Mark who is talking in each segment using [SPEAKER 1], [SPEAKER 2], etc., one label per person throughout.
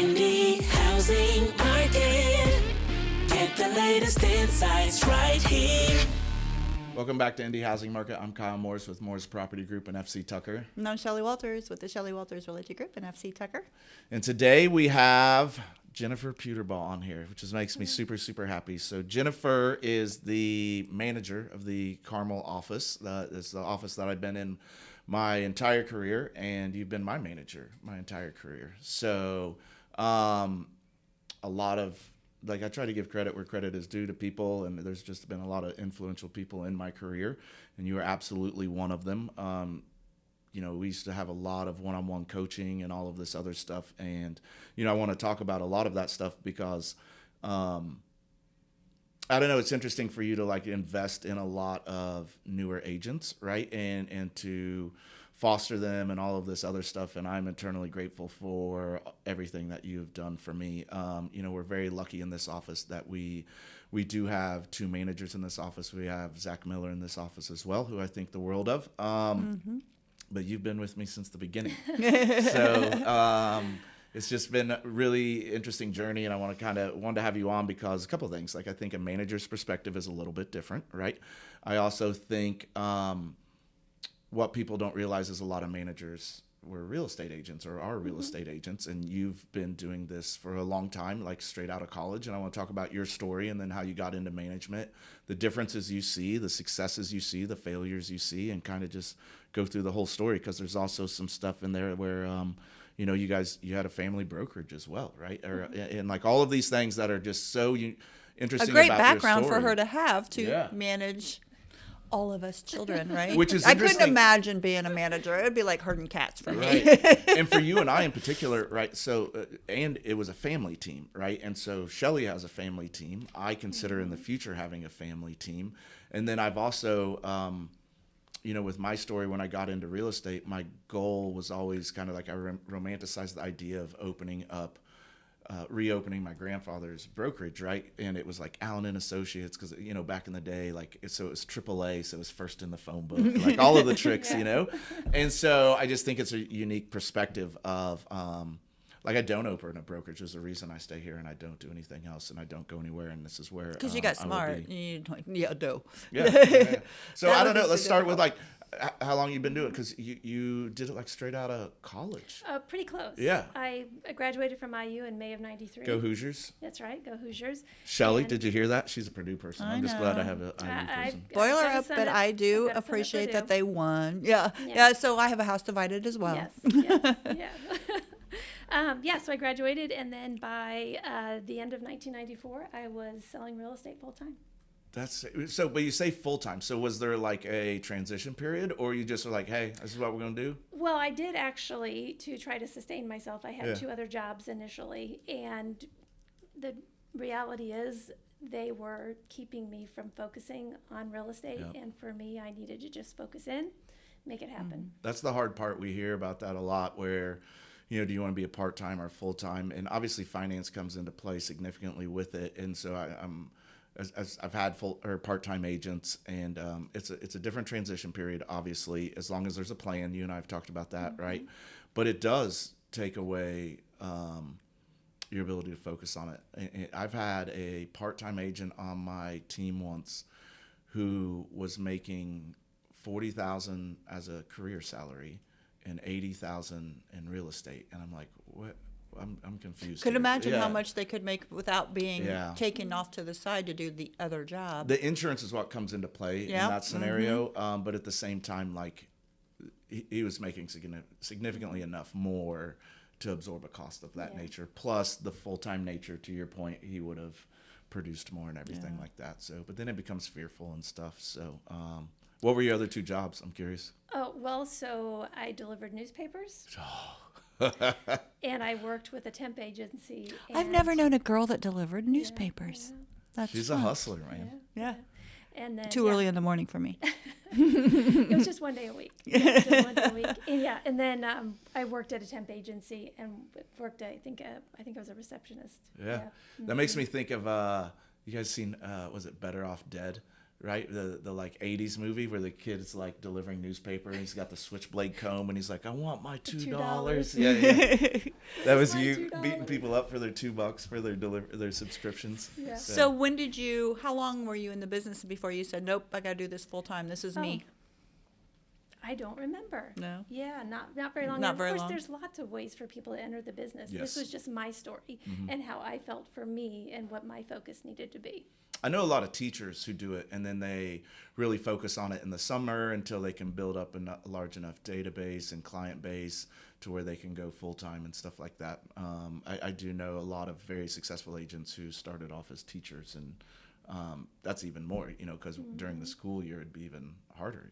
[SPEAKER 1] Indie housing market. Get the latest insights right here.
[SPEAKER 2] Welcome back to Indie Housing Market. I'm Kyle Morris with Morris Property Group and FC Tucker.
[SPEAKER 3] And I'm Shelly Walters with the Shelly Walters Realty Group and FC Tucker.
[SPEAKER 2] And today we have Jennifer Puterbaugh on here, which makes me super, super happy. So Jennifer is the manager of the Carmel office. It's the office that I've been in my entire career, and you've been my manager my entire career. So a lot of, I try to give credit where credit is due to people, and there's just been a lot of influential people in my career, and you are absolutely one of them. We used to have a lot of one-on-one coaching and all of this other stuff, and, I want to talk about a lot of that stuff because, I don't know, it's interesting for you to invest in a lot of newer agents, right? And to foster them and all of this other stuff. And I'm eternally grateful for everything that you've done for me. We're very lucky in this office that we do have two managers in this office. We have Zach Miller in this office as well, who I think the world of. But you've been with me since the beginning. So it's just been a really interesting journey, and I wanted to have you on because a couple of things. I think a manager's perspective is a little bit different, right? I also think what people don't realize is a lot of managers were real estate agents or are real estate agents, and you've been doing this for a long time, straight out of college. And I want to talk about your story and then how you got into management, the differences you see, the successes you see, the failures you see, and kind of just go through the whole story, because there's also some stuff in there where you had a family brokerage as well, right? And all of these things that are just so interesting.
[SPEAKER 3] A great
[SPEAKER 2] about
[SPEAKER 3] background
[SPEAKER 2] your
[SPEAKER 3] for
[SPEAKER 2] story.
[SPEAKER 3] her to have to manage all of us children, right?
[SPEAKER 2] Which is
[SPEAKER 3] I
[SPEAKER 2] interesting.
[SPEAKER 3] couldn't imagine being a manager. It would be like herding cats for me.
[SPEAKER 2] Right. And for you and I in particular, right? So, and it was a family team, right? And so Shelly has a family team. I consider in the future having a family team. And then I've also, with my story, when I got into real estate, my goal was always kind of I romanticized the idea of reopening my grandfather's brokerage, right? And it was Allen and Associates, because back in the day, so it was AAA, so it was first in the phone book, all of the tricks, And so I just think it's a unique perspective of I don't open a brokerage. There's a reason I stay here and I don't do anything else and I don't go anywhere. And this is where
[SPEAKER 3] Because you got smart. Yeah.
[SPEAKER 2] Yeah. So I don't know. Let's start with how long you've been doing it, because you did it straight out of college.
[SPEAKER 4] Pretty close.
[SPEAKER 2] Yeah.
[SPEAKER 4] I graduated from IU in May of '93.
[SPEAKER 2] Go Hoosiers.
[SPEAKER 4] That's right. Go Hoosiers.
[SPEAKER 2] Shelly, did you hear that? She's a Purdue person. I'm just glad I have an IU person.
[SPEAKER 3] Boil her up, but I do appreciate that they won. Yeah. So I have a house divided as well.
[SPEAKER 4] Yes. Yeah. So I graduated, and then by the end of 1994, I was selling real estate full time.
[SPEAKER 2] That's so. But you say full time. So was there a transition period, or you just were hey, this is what we're gonna do?
[SPEAKER 4] Well, I did actually, to try to sustain myself. I had two other jobs initially, and the reality is they were keeping me from focusing on real estate. Yep. And for me, I needed to just focus in, make it happen. That's
[SPEAKER 2] the hard part. We hear about that a lot, where do you want to be a part-time or full-time? And obviously finance comes into play significantly with it. And so I've had full or part-time agents, and it's a different transition period, obviously, as long as there's a plan. You and I have talked about that, right? But it does take away your ability to focus on it. I've had a part-time agent on my team once who was making $40,000 as a career salary and $80,000 in real estate, and I'm like, what? I'm confused.
[SPEAKER 3] Could imagine how much they could make without being taken off to the side to do the other job.
[SPEAKER 2] The insurance is what comes into play in that scenario, but at the same time, he was making significantly enough more to absorb a cost of that nature, plus the full-time nature. To your point, he would have produced more and everything like that. So, but then it becomes fearful and stuff. So, what were your other two jobs? I'm curious.
[SPEAKER 4] Oh, well, so I delivered newspapers. And I worked with a temp agency.
[SPEAKER 3] I've never known a girl that delivered newspapers.
[SPEAKER 2] She's a hustler, man.
[SPEAKER 3] Yeah.
[SPEAKER 4] And then,
[SPEAKER 3] Too early in the morning for me.
[SPEAKER 4] It was just one day a week. And then I worked at a temp agency and worked. I think I was a receptionist.
[SPEAKER 2] Yeah. That makes me think of you guys seen was it Better Off Dead? right? The like 80s movie where the kid's like delivering newspaper and he's got the switchblade comb and he's like, I want my $2. Yeah. That was you beating people up for their $2 for their subscriptions.
[SPEAKER 4] Yeah.
[SPEAKER 3] So how long were you in the business before you said, nope, I got to do this full time. This is me.
[SPEAKER 4] I don't remember.
[SPEAKER 3] No?
[SPEAKER 4] Yeah, not very long.
[SPEAKER 3] Not
[SPEAKER 4] And
[SPEAKER 3] very
[SPEAKER 4] of course,
[SPEAKER 3] long.
[SPEAKER 4] there's lots of ways for people to enter the business.
[SPEAKER 2] Yes.
[SPEAKER 4] This was just my story and how I felt for me and what my focus needed to be.
[SPEAKER 2] I know a lot of teachers who do it, and then they really focus on it in the summer until they can build up a large enough database and client base to where they can go full-time and stuff like that. I do know a lot of very successful agents who started off as teachers, and that's even more, because during the school year it'd be even harder,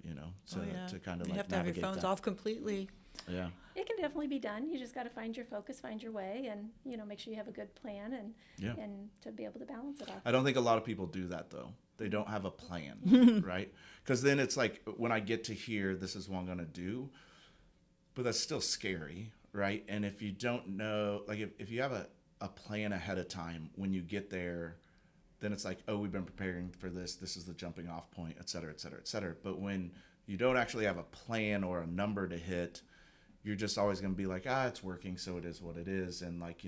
[SPEAKER 2] to kind of
[SPEAKER 3] you
[SPEAKER 2] like
[SPEAKER 3] have to have your
[SPEAKER 2] navigate
[SPEAKER 3] phones
[SPEAKER 2] that.
[SPEAKER 3] off completely.
[SPEAKER 2] Yeah.
[SPEAKER 4] It can definitely be done. You just got to find your focus, find your way, and make sure you have a good plan and to be able to balance it all.
[SPEAKER 2] I don't think a lot of people do that though. They don't have a plan, right? Because then it's like when I get to here, this is what I'm going to do, but that's still scary, right? And if you don't know, like if you have a plan ahead of time, when you get there, then it's like, oh, we've been preparing for this. This is the jumping off point, et cetera, et cetera, et cetera. But when you don't actually have a plan or a number to hit, you're just always going to be like, it's working, so it is what it is. And like,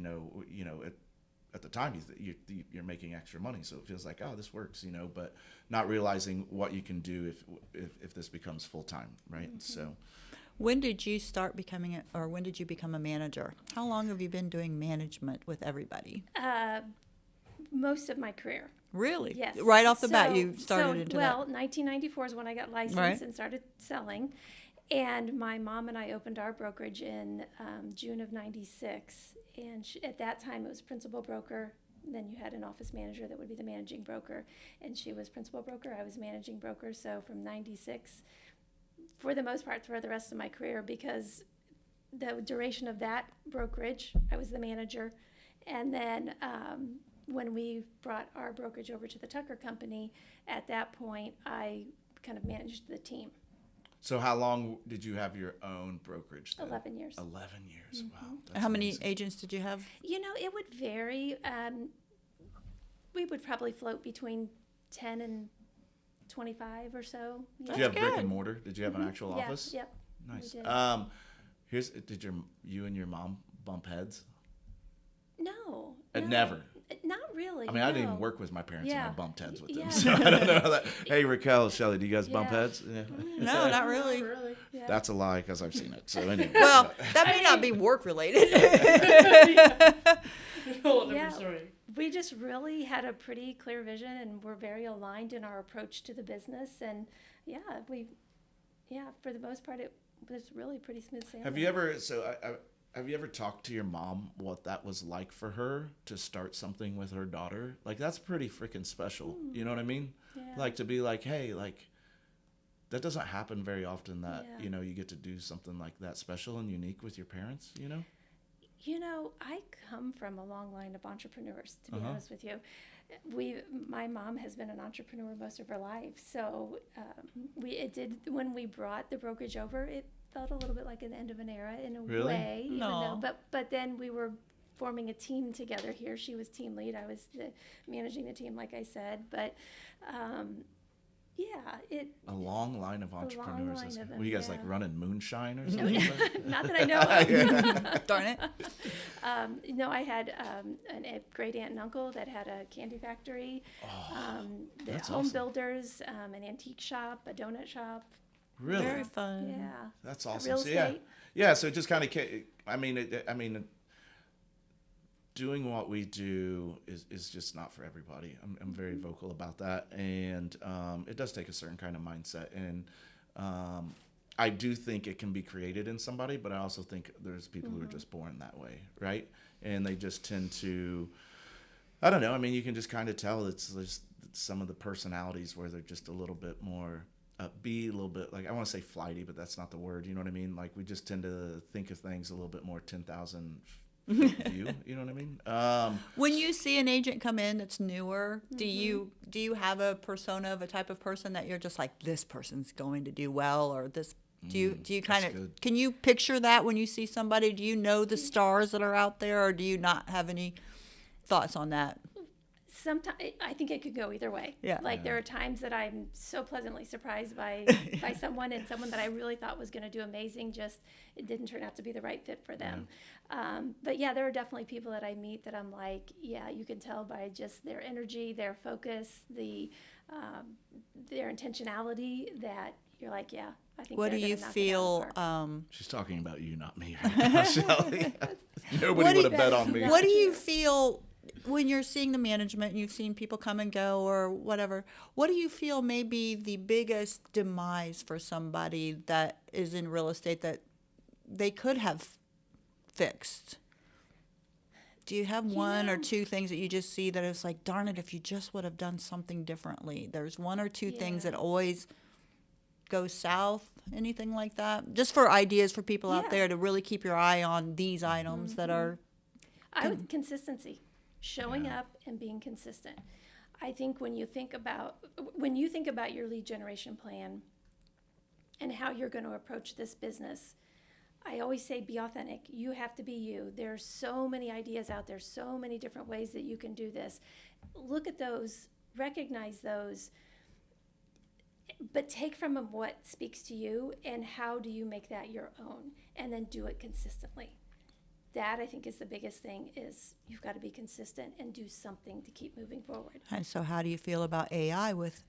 [SPEAKER 2] at the time you're making extra money, so it feels like, this works, but not realizing what you can do if this becomes full time, right?
[SPEAKER 4] Mm-hmm.
[SPEAKER 2] So,
[SPEAKER 3] When did you start when did you become a manager? How long have you been doing management with everybody?
[SPEAKER 4] Most of my career.
[SPEAKER 3] Really?
[SPEAKER 4] Yes.
[SPEAKER 3] Right off the bat, you started into that.
[SPEAKER 4] 1994 is when I got licensed
[SPEAKER 3] Right.
[SPEAKER 4] and started selling. And my mom and I opened our brokerage in June of 96. And at that time, it was principal broker. Then you had an office manager that would be the managing broker. And she was principal broker. I was managing broker. So from 96, for the most part, for the rest of my career, because the duration of that brokerage, I was the manager. And then when we brought our brokerage over to the Tucker Company, at that point, I kind of managed the team.
[SPEAKER 2] so how long did you have your own brokerage then?
[SPEAKER 4] 11 years.
[SPEAKER 2] 11 years. Wow. That's
[SPEAKER 3] How many
[SPEAKER 2] amazing.
[SPEAKER 3] agents did you have?
[SPEAKER 4] It would vary. We would probably float between 10 and 25 or so.
[SPEAKER 2] Did you have brick
[SPEAKER 3] good.
[SPEAKER 2] and mortar? Did you have an actual
[SPEAKER 4] Yeah,
[SPEAKER 2] office?
[SPEAKER 4] Yep.
[SPEAKER 2] Nice.
[SPEAKER 4] We did.
[SPEAKER 2] Did you and your mom bump heads?
[SPEAKER 4] No.
[SPEAKER 2] Never.
[SPEAKER 4] Not really.
[SPEAKER 2] I mean, I didn't
[SPEAKER 4] no.
[SPEAKER 2] even work with my parents and I
[SPEAKER 4] Yeah.
[SPEAKER 2] bumped heads with
[SPEAKER 4] Yeah.
[SPEAKER 2] them, so I don't know how that. Hey, Raquel, Shelly, do you guys bump
[SPEAKER 4] Yeah.
[SPEAKER 2] heads? Yeah.
[SPEAKER 3] No, not really.
[SPEAKER 4] Yeah.
[SPEAKER 2] That's a lie because I've seen it. So anyway.
[SPEAKER 3] Well, that may not be work related.
[SPEAKER 5] Whole different
[SPEAKER 4] Yeah.
[SPEAKER 5] story.
[SPEAKER 4] We just really had a pretty clear vision, and we're very aligned in our approach to the business. And for the most part, it was really pretty smooth sailing.
[SPEAKER 2] Have you ever talked to your mom what that was like for her to start something with her daughter? Like that's pretty freaking special. You know what I mean?
[SPEAKER 4] Yeah.
[SPEAKER 2] Like to be like, hey, like that doesn't happen very often that,
[SPEAKER 4] Yeah.
[SPEAKER 2] you get to do something like that special and unique with your parents,
[SPEAKER 4] I come from a long line of entrepreneurs, to be
[SPEAKER 2] Uh-huh.
[SPEAKER 4] honest with you. My mom has been an entrepreneur most of her life. So when we brought the brokerage over, it felt a little bit like an end of an era in a
[SPEAKER 2] Really?
[SPEAKER 4] way. Even
[SPEAKER 3] No.
[SPEAKER 4] though, but then we were forming a team together here. She was team lead. I was managing the team, like I said. But
[SPEAKER 2] A long line of entrepreneurs.
[SPEAKER 4] line of them,
[SPEAKER 2] Were you guys like
[SPEAKER 4] yeah.
[SPEAKER 2] running moonshine or something?
[SPEAKER 4] not that I know of.
[SPEAKER 3] Darn it.
[SPEAKER 4] I had a great aunt and uncle that had a candy factory, the
[SPEAKER 2] that's
[SPEAKER 4] home
[SPEAKER 2] awesome.
[SPEAKER 4] builders, an antique shop, a donut shop.
[SPEAKER 2] Really?
[SPEAKER 3] Very fun.
[SPEAKER 4] Yeah.
[SPEAKER 2] That's awesome.
[SPEAKER 4] Real
[SPEAKER 2] So,
[SPEAKER 4] estate.
[SPEAKER 2] yeah. So it just kind of, doing what we do is just not for everybody. I'm very vocal about that, and it does take a certain kind of mindset. And I do think it can be created in somebody, but I also think there's people who are just born that way, right? And they just tend to, I don't know. I mean, you can just kind of tell there's some of the personalities where they're just a little bit more upbeat, a little bit like, I want to say flighty, but that's not the word. You know what I mean? Like we just tend to think of things a little bit more 10,000 view. You know what I mean?
[SPEAKER 3] When you see an agent come in that's newer, do you have a persona of a type of person that you're just like, this person's going to do well, or this? Do you kind
[SPEAKER 2] that's
[SPEAKER 3] of
[SPEAKER 2] good.
[SPEAKER 3] can you picture that when you see somebody? Do you know the stars that are out there, or do you not have any thoughts on that?
[SPEAKER 4] sometimes I think it could go either way.
[SPEAKER 3] Yeah.
[SPEAKER 4] Like there are times that I'm so pleasantly surprised by someone, and someone that I really thought was going to do amazing, just it didn't turn out to be the right fit for them. But yeah, there are definitely people that I meet that I'm like, yeah, you can tell by just their energy, their focus, their intentionality that you're like, yeah, I think.
[SPEAKER 3] What do
[SPEAKER 4] they're
[SPEAKER 3] you
[SPEAKER 4] gonna knock it out of the
[SPEAKER 3] feel?
[SPEAKER 4] park.
[SPEAKER 2] She's talking about you, not me, right now, Shelly. Nobody would have bet on me.
[SPEAKER 3] What do you feel when you're seeing the management? You've seen people come and go or whatever. What do you feel may be the biggest demise for somebody that is in real estate that they could have fixed? Do you have one or two things that you just see that it's like, darn it, if you just would have done something differently? There's one or two things that always go south, anything like that? Just for ideas for people out there to really keep your eye on these items that are...
[SPEAKER 4] Consistency. Showing up and being consistent. I think when you think about your lead generation plan and how you're going to approach this business, I always say be authentic. You have to be you. There's so many ideas out there, so many different ways that you can do this. Look at those, recognize those, but take from them what speaks to you and how do you make that your own, and then do it consistently. That, I think, is the biggest thing, is you've got to be consistent and do something to keep moving forward.
[SPEAKER 3] And so how do you feel about AI with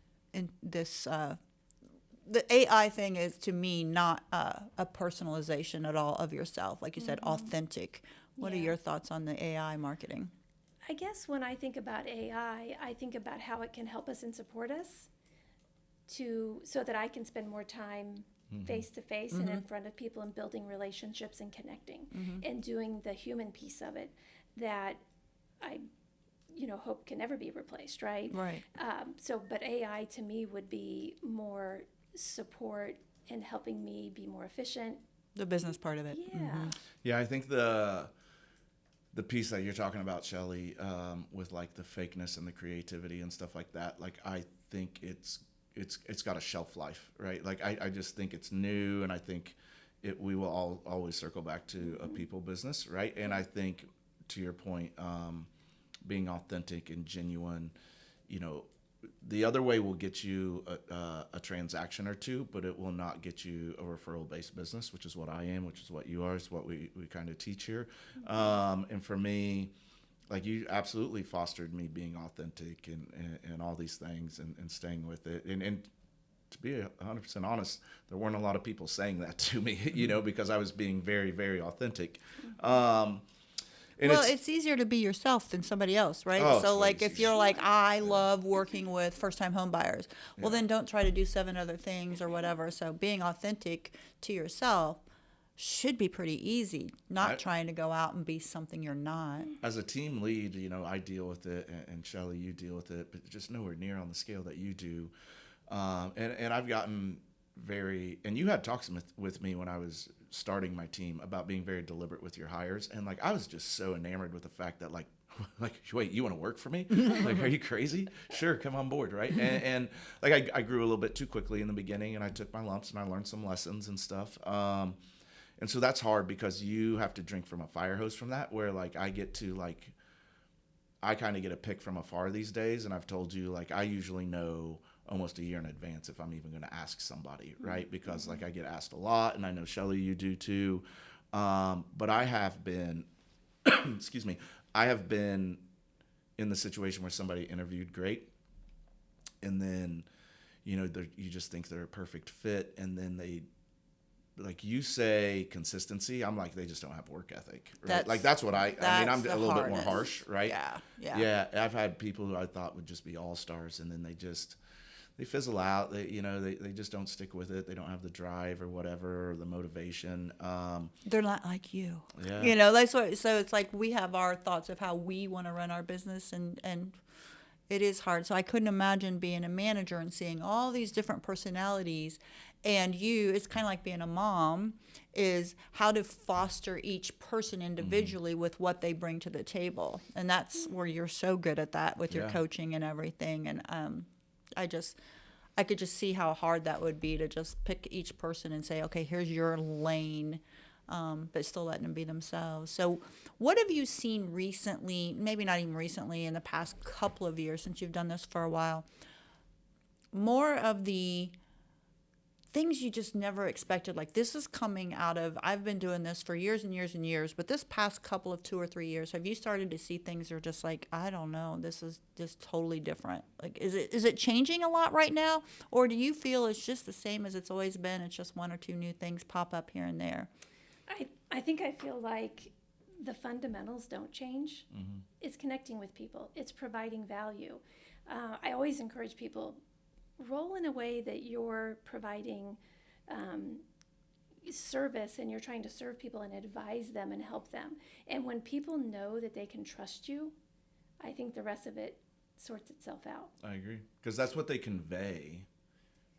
[SPEAKER 3] this... the AI thing is, to me, not a personalization at all of yourself. Like you said, authentic. What are your thoughts on the AI marketing?
[SPEAKER 4] I guess when I think about AI, I think about how it can help us and support us so that I can spend more time face to face and in front of people and building relationships and connecting and doing the human piece of it that I hope can never be replaced, right?
[SPEAKER 3] Right.
[SPEAKER 4] But AI to me would be more support and helping me be more efficient.
[SPEAKER 3] The business part of it.
[SPEAKER 4] Yeah.
[SPEAKER 2] Yeah, I think the piece that you're talking about, Shelly, with like the fakeness and the creativity and stuff like that, like I think it's got a shelf life, right? Like I just think it's new, and I think we will always circle back to a people business, right? And I think, to your point, being authentic and genuine, the other way will get you a transaction or two, but it will not get you a referral-based business, which is what I am, which is what you are, is what we kind of teach here. And for me, like, you absolutely fostered me being authentic and all these things and staying with it. And to be 100% honest, there weren't a lot of people saying that to me, because I was being very, very authentic.
[SPEAKER 3] It's easier to be yourself than somebody else, right?
[SPEAKER 2] Oh,
[SPEAKER 3] So, like,
[SPEAKER 2] crazy.
[SPEAKER 3] if you're like, I love working with first-time home buyers, well, then don't try to do 7 other things or whatever. So being authentic to yourself should be pretty easy, not trying to go out and be something you're not.
[SPEAKER 2] As a team lead, I deal with it, and Shelly, you deal with it, but just nowhere near on the scale that you do. And I've gotten and you had talks with me when I was starting my team about being very deliberate with your hires. And like, I was just so enamored with the fact that like, wait, you want to work for me? Like, are you crazy? Sure. Come on board. Right. And like, I grew a little bit too quickly in the beginning, and I took my lumps and I learned some lessons and stuff. And so that's hard because you have to drink from a fire hose from that, where like I kind of get a pick from afar these days. And I've told you, like, I usually know almost a year in advance if I'm even going to ask somebody, right? Because like I get asked a lot, and I know, Shelly, you do too. But I have been, excuse me, I have been in the situation where somebody interviewed great, and then, you just think they're a perfect fit, and then they, like you say, consistency. I'm like, they just don't have work ethic. Right? That's what I mean, I'm a little bit more harsh, right? Yeah. I've had people who I thought would just be all-stars, and then they fizzle out. They just don't stick with it. They don't have the drive or whatever, or the motivation.
[SPEAKER 3] They're not like you.
[SPEAKER 2] Yeah.
[SPEAKER 3] So it's like we have our thoughts of how we want to run our business, and it is hard. So I couldn't imagine being a manager and seeing all these different personalities. And it's kind of like being a mom, is how to foster each person individually with what they bring to the table. And that's where you're so good at that with your coaching and everything. And I could just see how hard that would be to just pick each person and say, okay, here's your lane but still letting them be themselves. So what have you seen recently, maybe not even recently, in the past couple of years since you've done this for a while, more of the things you just never expected? Like, this is coming out of, I've been doing this for years and years and years, but this past couple of 2 or 3 years, have you started to see things that are just like, I don't know, this is just totally different? Like, is it changing a lot right now, or do you feel it's just the same as it's always been? It's just 1 or 2 new things pop up here and there.
[SPEAKER 4] I think I feel like the fundamentals don't change. It's connecting with people. It's providing value. I always encourage people, roll in a way that you're providing service, and you're trying to serve people and advise them and help them. And when people know that they can trust you, I think the rest of it sorts itself out.
[SPEAKER 2] I agree. Because that's what they convey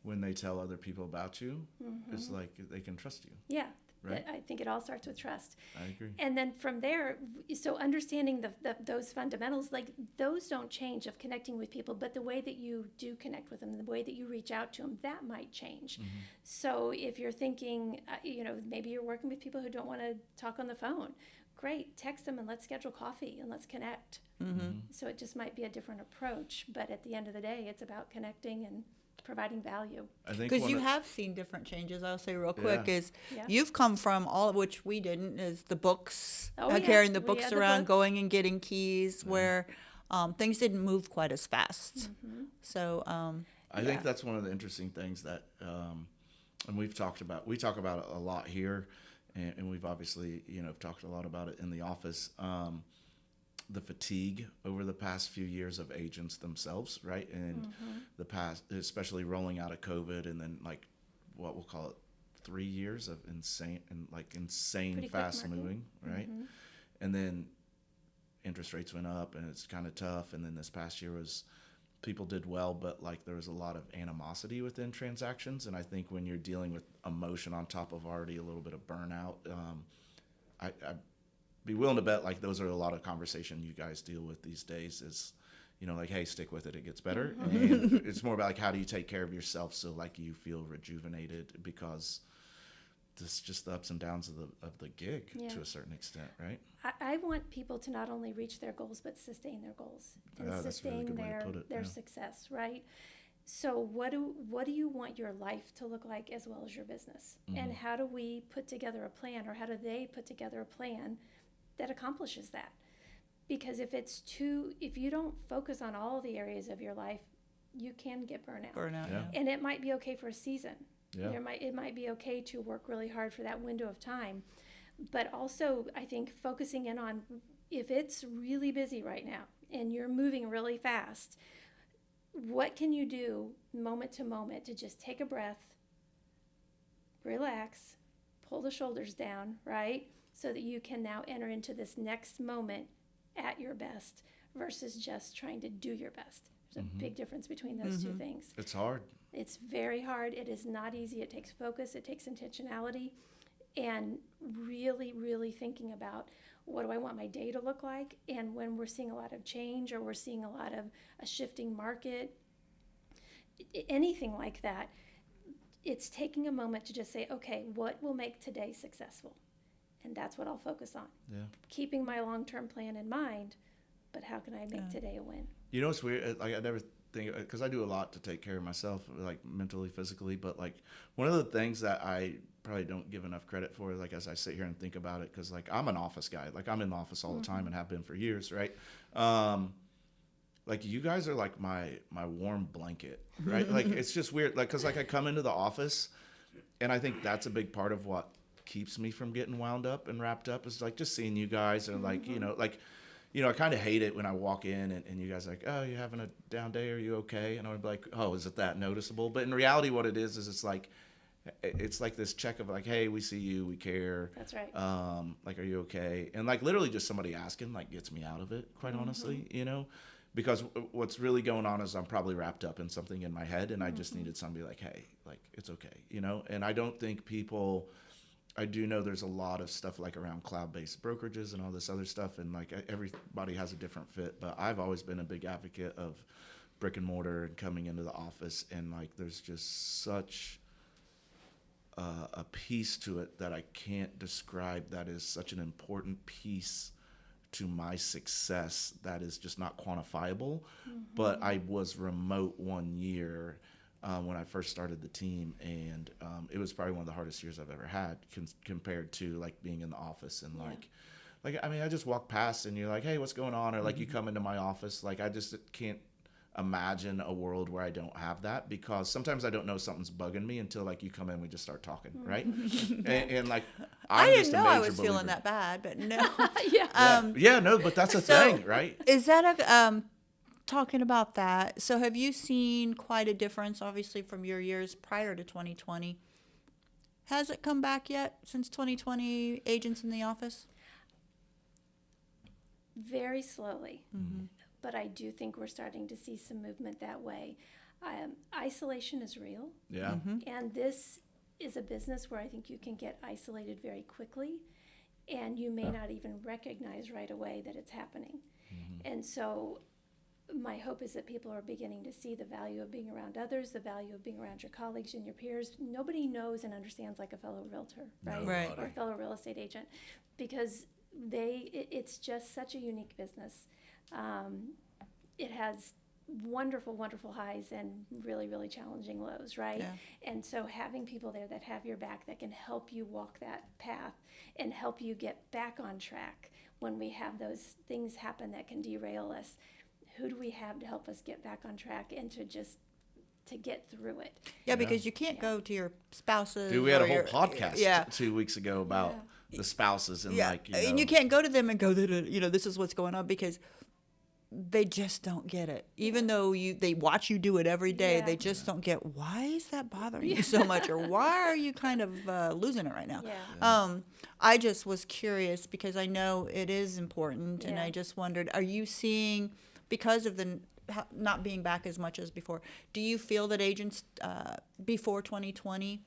[SPEAKER 2] when they tell other people about you. It's like they can trust you.
[SPEAKER 4] Yeah.
[SPEAKER 2] Right.
[SPEAKER 4] I think it all starts with trust.
[SPEAKER 2] I agree.
[SPEAKER 4] And then from there, so understanding those fundamentals, like, those don't change, of connecting with people, but the way that you do connect with them, the way that you reach out to them, that might change. So if you're thinking, maybe you're working with people who don't want to talk on the phone, great, text them and let's schedule coffee and let's connect. So it just might be a different approach, but at the end of the day, it's about connecting and providing value.
[SPEAKER 2] I think
[SPEAKER 3] Because you have seen different changes. I'll say real quick is
[SPEAKER 4] Yeah.
[SPEAKER 3] you've come from all of which we didn't, is the books,
[SPEAKER 4] Oh, yeah.
[SPEAKER 3] carrying the
[SPEAKER 4] We
[SPEAKER 3] books
[SPEAKER 4] had the
[SPEAKER 3] around,
[SPEAKER 4] books.
[SPEAKER 3] going and getting keys, where things didn't move quite as fast. So
[SPEAKER 2] I think that's one of the interesting things that, and we talk about it a lot here, and we've obviously, talked a lot about it in the office. The fatigue over the past few years of agents themselves, right? And the past, especially rolling out of COVID, and then like what we'll call it 3 years of insane
[SPEAKER 4] Pretty quick
[SPEAKER 2] fast
[SPEAKER 4] market.
[SPEAKER 2] moving, right? And then interest rates went up, and it's kind of tough. And then this past year people did well, but like there was a lot of animosity within transactions. And I think when you're dealing with emotion on top of already a little bit of burnout, I'd be willing to bet like those are a lot of conversation you guys deal with these days, is, like, hey, stick with it, it gets better. And it's more about like, how do you take care of yourself so like you feel rejuvenated, because this just the ups and downs of the gig to a certain extent, right?
[SPEAKER 4] I want people to not only reach their goals, but sustain their goals and
[SPEAKER 2] That's a really
[SPEAKER 4] sustain
[SPEAKER 2] good way to put it,
[SPEAKER 4] their
[SPEAKER 2] yeah.
[SPEAKER 4] success, right? So what do you want your life to look like, as well as your business? And how do we put together a plan, or how do they put together a plan that accomplishes that? Because if you don't focus on all the areas of your life, you can get burnout.
[SPEAKER 2] Yeah.
[SPEAKER 4] And it might be okay for a season.
[SPEAKER 2] Yeah.
[SPEAKER 4] It might be okay to work really hard for that window of time. But also, I think focusing in on, if it's really busy right now and you're moving really fast, what can you do moment to moment to just take a breath, relax, pull the shoulders down, right? So that you can now enter into this next moment at your best, versus just trying to do your best. There's a big difference between those two things.
[SPEAKER 2] It's hard.
[SPEAKER 4] It's very hard. It is not easy. It takes focus. It takes intentionality, and really, really thinking about, what do I want my day to look like? And when we're seeing a lot of change, or we're seeing a lot of a shifting market, anything like that, it's taking a moment to just say, okay, what will make today successful? And that's what I'll focus on.
[SPEAKER 2] Yeah.
[SPEAKER 4] Keeping my long-term plan in mind, but how can I make today a win?
[SPEAKER 2] You know, it's weird. Like, I never think, because I do a lot to take care of myself, like mentally, physically. But like, one of the things that I probably don't give enough credit for, like, as I sit here and think about it, because like I'm an office guy. Like, I'm in the office all the time and have been for years, right? Like, you guys are like my warm blanket, right? Like, it's just weird. Like, because like I come into the office, and I think that's a big part of what keeps me from getting wound up and wrapped up, is like just seeing you guys, and like, I kind of hate it when I walk in and you guys are like, oh, you having a down day? Are you okay? And I'm like, oh, is it that noticeable? But in reality, what it is it's like this check of like, hey, we see you, we care.
[SPEAKER 4] That's right.
[SPEAKER 2] Like, are you okay? And like literally just somebody asking like gets me out of it, quite honestly, because what's really going on is I'm probably wrapped up in something in my head, and I just needed somebody like, hey, like, it's okay, And I don't think I do know there's a lot of stuff like around cloud-based brokerages and all this other stuff, and like everybody has a different fit, but I've always been a big advocate of brick and mortar and coming into the office, and like there's just such a piece to it that I can't describe that is such an important piece to my success that is just not quantifiable. But I was remote 1 year when I first started the team, and it was probably one of the hardest years I've ever had compared to like being in the office and like I mean, I just walk past and you're like, hey, what's going on? Or like you come into my office, like I just can't imagine a world where I don't have that, because sometimes I don't know something's bugging me until like you come in, we just start talking, right? and like
[SPEAKER 3] I
[SPEAKER 2] I'm
[SPEAKER 3] didn't
[SPEAKER 2] just a
[SPEAKER 3] know I
[SPEAKER 2] major
[SPEAKER 3] was feeling
[SPEAKER 2] believer.
[SPEAKER 3] that bad, but no.
[SPEAKER 2] Yeah, no, but that's a thing, right?
[SPEAKER 3] Is that a talking about that? So have you seen quite a difference, obviously, from your years prior to 2020? Has it come back yet since 2020? Agents in the office?
[SPEAKER 4] Very slowly, but I do think we're starting to see some movement that way. Isolation is real,
[SPEAKER 2] Yeah.
[SPEAKER 4] and this is a business where I think you can get isolated very quickly, and you may not even recognize right away that it's happening. And so my hope is that people are beginning to see the value of being around others, the value of being around your colleagues and your peers. Nobody knows and understands like a fellow realtor, right?
[SPEAKER 3] Right.
[SPEAKER 4] Or a fellow real estate agent, because it's just such a unique business. It has wonderful, wonderful highs and really, really challenging lows, right?
[SPEAKER 3] Yeah.
[SPEAKER 4] And so having people there that have your back, that can help you walk that path and help you get back on track when we have those things happen that can derail us. Who do we have to help us get back on track and to get through it?
[SPEAKER 3] Yeah, because you can't go to your spouses.
[SPEAKER 2] Dude, we had a
[SPEAKER 3] or
[SPEAKER 2] whole
[SPEAKER 3] your-
[SPEAKER 2] podcast 2 weeks ago about the spouses and like, you know.
[SPEAKER 3] And you can't go to them and go, this is what's going on, because they just don't get it. Even though they watch you do it every day, they just don't get, why is that bothering you so much, or why are you kind of losing it right now? I just was curious because I know it is important, and I just wondered, are you seeing, because of the not being back as much as before, do you feel that agents before 2020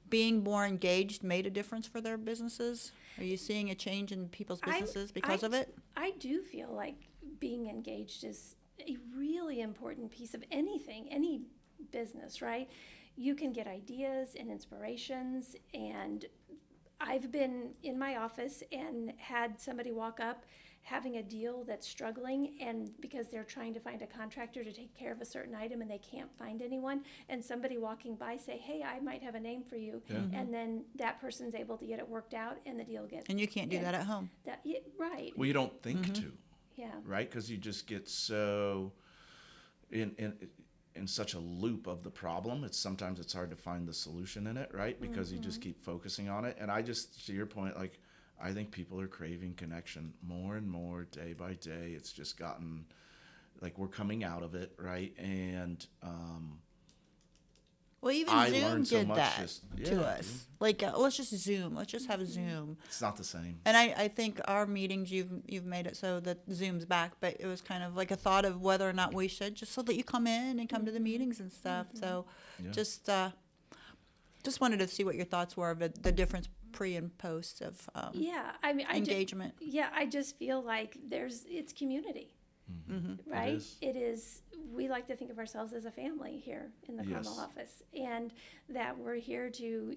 [SPEAKER 3] being more engaged made a difference for their businesses? Are you seeing a change in people's businesses because of it?
[SPEAKER 4] I do feel like being engaged is a really important piece of anything, any business, right? You can get ideas and inspirations, and I've been in my office and had somebody walk up having a deal that's struggling, and because they're trying to find a contractor to take care of a certain item and they can't find anyone, and somebody walking by say, hey, I might have a name for you, and then that person's able to get it worked out and the deal gets.
[SPEAKER 3] And you can't do that at home.
[SPEAKER 4] Right.
[SPEAKER 2] Well, you don't think to,
[SPEAKER 4] Yeah.
[SPEAKER 2] right? Because you just get so in such a loop of the problem. Sometimes it's hard to find the solution in it, right? Because you just keep focusing on it. And I just, to your point, like, I think people are craving connection more and more day by day. It's just gotten, like, we're coming out of it, right? And
[SPEAKER 3] well, even
[SPEAKER 2] I
[SPEAKER 3] Zoom
[SPEAKER 2] learned so
[SPEAKER 3] did
[SPEAKER 2] much
[SPEAKER 3] that to us. Like, let's just Zoom. Let's just have Zoom.
[SPEAKER 2] it's not the same.
[SPEAKER 3] And I think our meetings, you've made it so that Zoom's back, but it was kind of like a thought of whether or not we should, just so that you come in and come to the meetings and stuff. So just wanted to see what your thoughts were of the difference pre and post of
[SPEAKER 4] I mean,
[SPEAKER 3] engagement.
[SPEAKER 4] I just feel like it's community, right? It is. We like to think of ourselves as a family here in the Carmel office, and that we're here to,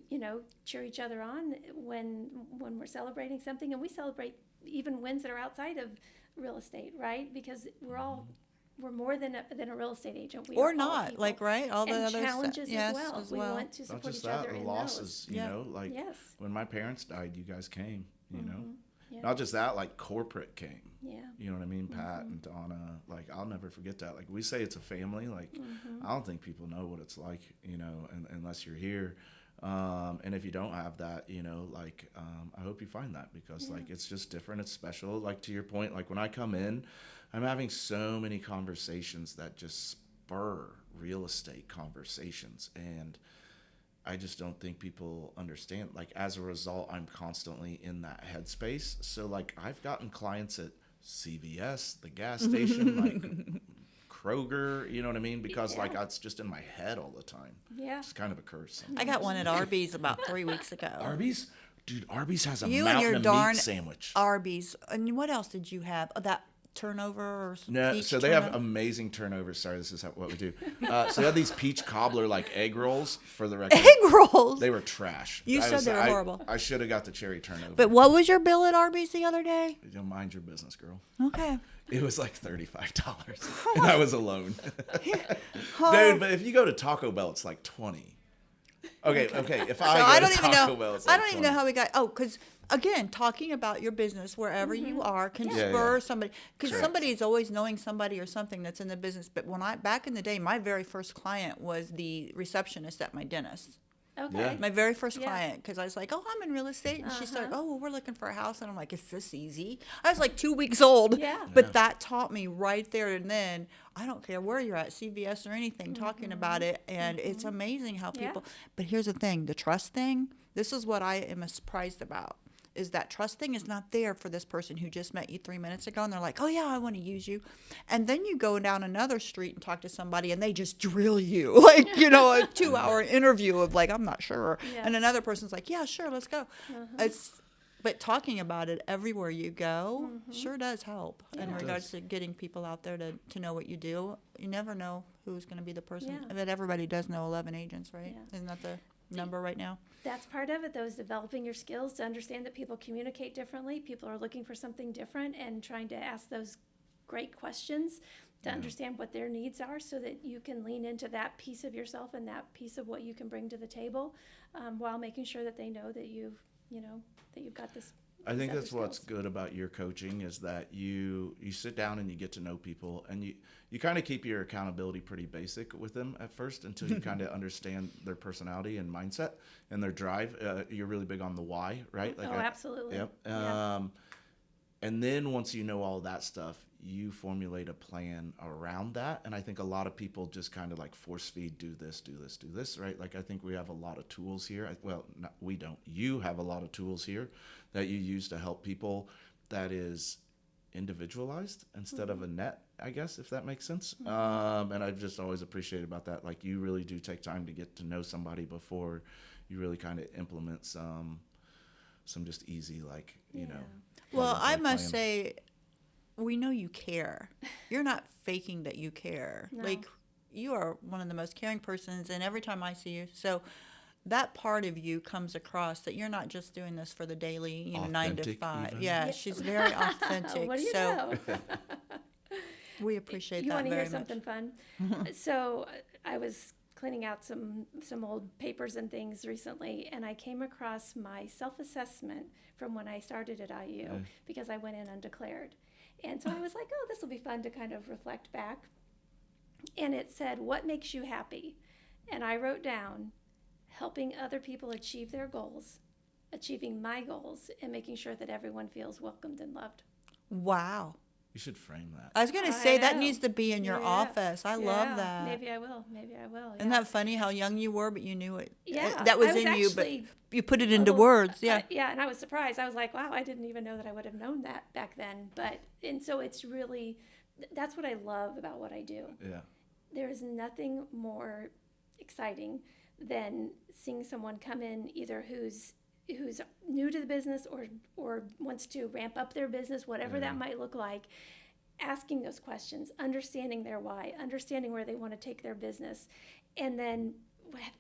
[SPEAKER 4] cheer each other on when we're celebrating something, and we celebrate even wins that are outside of real estate, right? Because we're more than a real estate agent. We
[SPEAKER 3] Or
[SPEAKER 4] are all
[SPEAKER 3] not,
[SPEAKER 4] people.
[SPEAKER 3] like, right? All the
[SPEAKER 4] and
[SPEAKER 3] other
[SPEAKER 4] challenges
[SPEAKER 3] yes,
[SPEAKER 4] as well.
[SPEAKER 3] as
[SPEAKER 4] We
[SPEAKER 3] well.
[SPEAKER 4] want to
[SPEAKER 2] Not
[SPEAKER 4] support
[SPEAKER 2] just
[SPEAKER 4] each
[SPEAKER 2] that,
[SPEAKER 4] other
[SPEAKER 2] the
[SPEAKER 4] in
[SPEAKER 2] losses,
[SPEAKER 4] those.
[SPEAKER 2] you know, like when my parents died, you guys came, you know. Not just that, like corporate came.
[SPEAKER 4] Yeah.
[SPEAKER 2] You know what I mean? Pat and Donna, like, I'll never forget that. Like, we say it's a family. Like, I don't think people know what it's like, unless you're here. And if you don't have that, I hope you find that, because, like, it's just different. It's special. Like, to your point, like, when I come in, I'm having so many conversations that just spur real estate conversations. And I just don't think people understand. Like, as a result, I'm constantly in that headspace. So, like, I've gotten clients at CVS, the gas station, like Kroger, you know what I mean? Because, like, it's just in my head all the time.
[SPEAKER 4] Yeah.
[SPEAKER 2] It's kind of a curse.
[SPEAKER 3] I got one at Arby's about 3 weeks ago.
[SPEAKER 2] Arby's? Dude, Arby's has a
[SPEAKER 3] You and your
[SPEAKER 2] mountain of
[SPEAKER 3] darn
[SPEAKER 2] meat sandwich.
[SPEAKER 3] Arby's. And what else did you have? Oh, that turnover or
[SPEAKER 2] No,
[SPEAKER 3] peach
[SPEAKER 2] so they have
[SPEAKER 3] turnover?
[SPEAKER 2] amazing turnovers. Sorry, this is what we do. So they have these peach cobbler like egg rolls for the record.
[SPEAKER 3] Egg rolls.
[SPEAKER 2] They were trash.
[SPEAKER 3] You said they were horrible.
[SPEAKER 2] I should have got the cherry turnover.
[SPEAKER 3] But what was your bill at Arby's the other day?
[SPEAKER 2] You know, mind your business, girl.
[SPEAKER 3] Okay.
[SPEAKER 2] It was like $35, and I was alone.
[SPEAKER 3] Oh.
[SPEAKER 2] Dude, but if you go to Taco Bell, it's like 20. Okay. If
[SPEAKER 3] So
[SPEAKER 2] I
[SPEAKER 3] I
[SPEAKER 2] go
[SPEAKER 3] don't
[SPEAKER 2] to
[SPEAKER 3] even
[SPEAKER 2] Taco
[SPEAKER 3] know.
[SPEAKER 2] Bell, it's
[SPEAKER 3] I
[SPEAKER 2] like
[SPEAKER 3] don't even
[SPEAKER 2] 20.
[SPEAKER 3] know how we got. Oh, because again, talking about your business wherever you are can spur somebody. Because somebody is always knowing somebody or something that's in the business. But when back in the day, my very first client was the receptionist at my dentist.
[SPEAKER 4] Okay.
[SPEAKER 2] Yeah.
[SPEAKER 3] My very first
[SPEAKER 4] Yeah.
[SPEAKER 3] client, because I was like, oh, I'm in real estate. And she said, oh, well, we're looking for a house. And I'm like, is this easy? I was like 2 weeks old.
[SPEAKER 4] Yeah.
[SPEAKER 3] But that taught me right there and then, I don't care where you're at, CVS or anything, talking about it. And it's amazing how
[SPEAKER 4] Yeah.
[SPEAKER 3] people, but here's the thing, the trust thing, this is what I am surprised about, is that trust thing is not there for this person who just met you 3 minutes ago. And they're like, oh, yeah, I want to use you. And then you go down another street and talk to somebody and they just drill you. Like, you know, a 2-hour interview of like, I'm not sure.
[SPEAKER 4] Yeah.
[SPEAKER 3] And another person's like, yeah, sure, let's go. But talking about it everywhere you go sure does help in regards to getting people out there to know what you do. You never know who's going to be the person.
[SPEAKER 4] Yeah.
[SPEAKER 3] But everybody does know 11 agents, right?
[SPEAKER 4] Yeah.
[SPEAKER 3] Isn't that the number right now?
[SPEAKER 4] That's part of it, though, is developing your skills to understand that people communicate differently. People are looking for something different and trying to ask those great questions to understand what their needs are so that you can lean into that piece of yourself and that piece of what you can bring to the table while making sure that they know that you've got this.
[SPEAKER 2] I think
[SPEAKER 4] these
[SPEAKER 2] that's
[SPEAKER 4] other
[SPEAKER 2] what's
[SPEAKER 4] skills.
[SPEAKER 2] good about your coaching is that you sit down and you get to know people, and you kind of keep your accountability pretty basic with them at first until you kind of understand their personality and mindset and their drive. You're really big on the why, right?
[SPEAKER 4] Absolutely.
[SPEAKER 2] Yep.
[SPEAKER 4] Yeah.
[SPEAKER 2] And then once you know all that stuff, you formulate a plan around that. And I think a lot of people just kind of like force feed, do this, right? Like I think we have a lot of tools here. We don't. You have a lot of tools here that you use to help people that is individualized instead of a net, I guess, if that makes sense. And I've just always appreciated about that. Like you really do take time to get to know somebody before you really kind of implement some just easy, like, you know.
[SPEAKER 3] Well, I
[SPEAKER 2] plug-and-play
[SPEAKER 3] must
[SPEAKER 2] plan.
[SPEAKER 3] say, we know you care. You're not faking that you care.
[SPEAKER 4] No.
[SPEAKER 3] Like, you are one of the most caring persons, and every time I see you, so that part of you comes across that you're not just doing this for the daily, 9 to
[SPEAKER 2] Authentic
[SPEAKER 3] 5.
[SPEAKER 2] even?
[SPEAKER 3] Yeah, she's very authentic.
[SPEAKER 4] What do you
[SPEAKER 3] so
[SPEAKER 4] know?
[SPEAKER 3] we appreciate
[SPEAKER 4] You
[SPEAKER 3] that
[SPEAKER 4] want to
[SPEAKER 3] very
[SPEAKER 4] hear
[SPEAKER 3] much.
[SPEAKER 4] something fun? So I was cleaning out some old papers and things recently, and I came across my self-assessment from when I started at IU because I went in undeclared. And so I was like, oh, this will be fun to kind of reflect back. And it said, what makes you happy? And I wrote down, helping other people achieve their goals, achieving my goals, and making sure that everyone feels welcomed and loved.
[SPEAKER 3] Wow.
[SPEAKER 2] You should frame that.
[SPEAKER 3] I was going to
[SPEAKER 4] I
[SPEAKER 3] say that
[SPEAKER 4] know.
[SPEAKER 3] needs to be in your
[SPEAKER 4] Yeah.
[SPEAKER 3] office. I love
[SPEAKER 4] Yeah,
[SPEAKER 3] that.
[SPEAKER 4] Maybe I will.
[SPEAKER 3] Isn't that funny how young you were, but you knew it?
[SPEAKER 4] Yeah,
[SPEAKER 3] That was
[SPEAKER 4] I was
[SPEAKER 3] in you, but
[SPEAKER 4] actually
[SPEAKER 3] you put it
[SPEAKER 4] a
[SPEAKER 3] into
[SPEAKER 4] little-
[SPEAKER 3] words. Yeah.
[SPEAKER 4] yeah, and I was surprised. I was like, wow, I didn't even know that I would have known that back then. And so it's really, that's what I love about what I do.
[SPEAKER 2] Yeah.
[SPEAKER 4] There is nothing more exciting than seeing someone come in either who's new to the business or wants to ramp up their business, whatever that might look like, asking those questions, understanding their why, understanding where they want to take their business, and then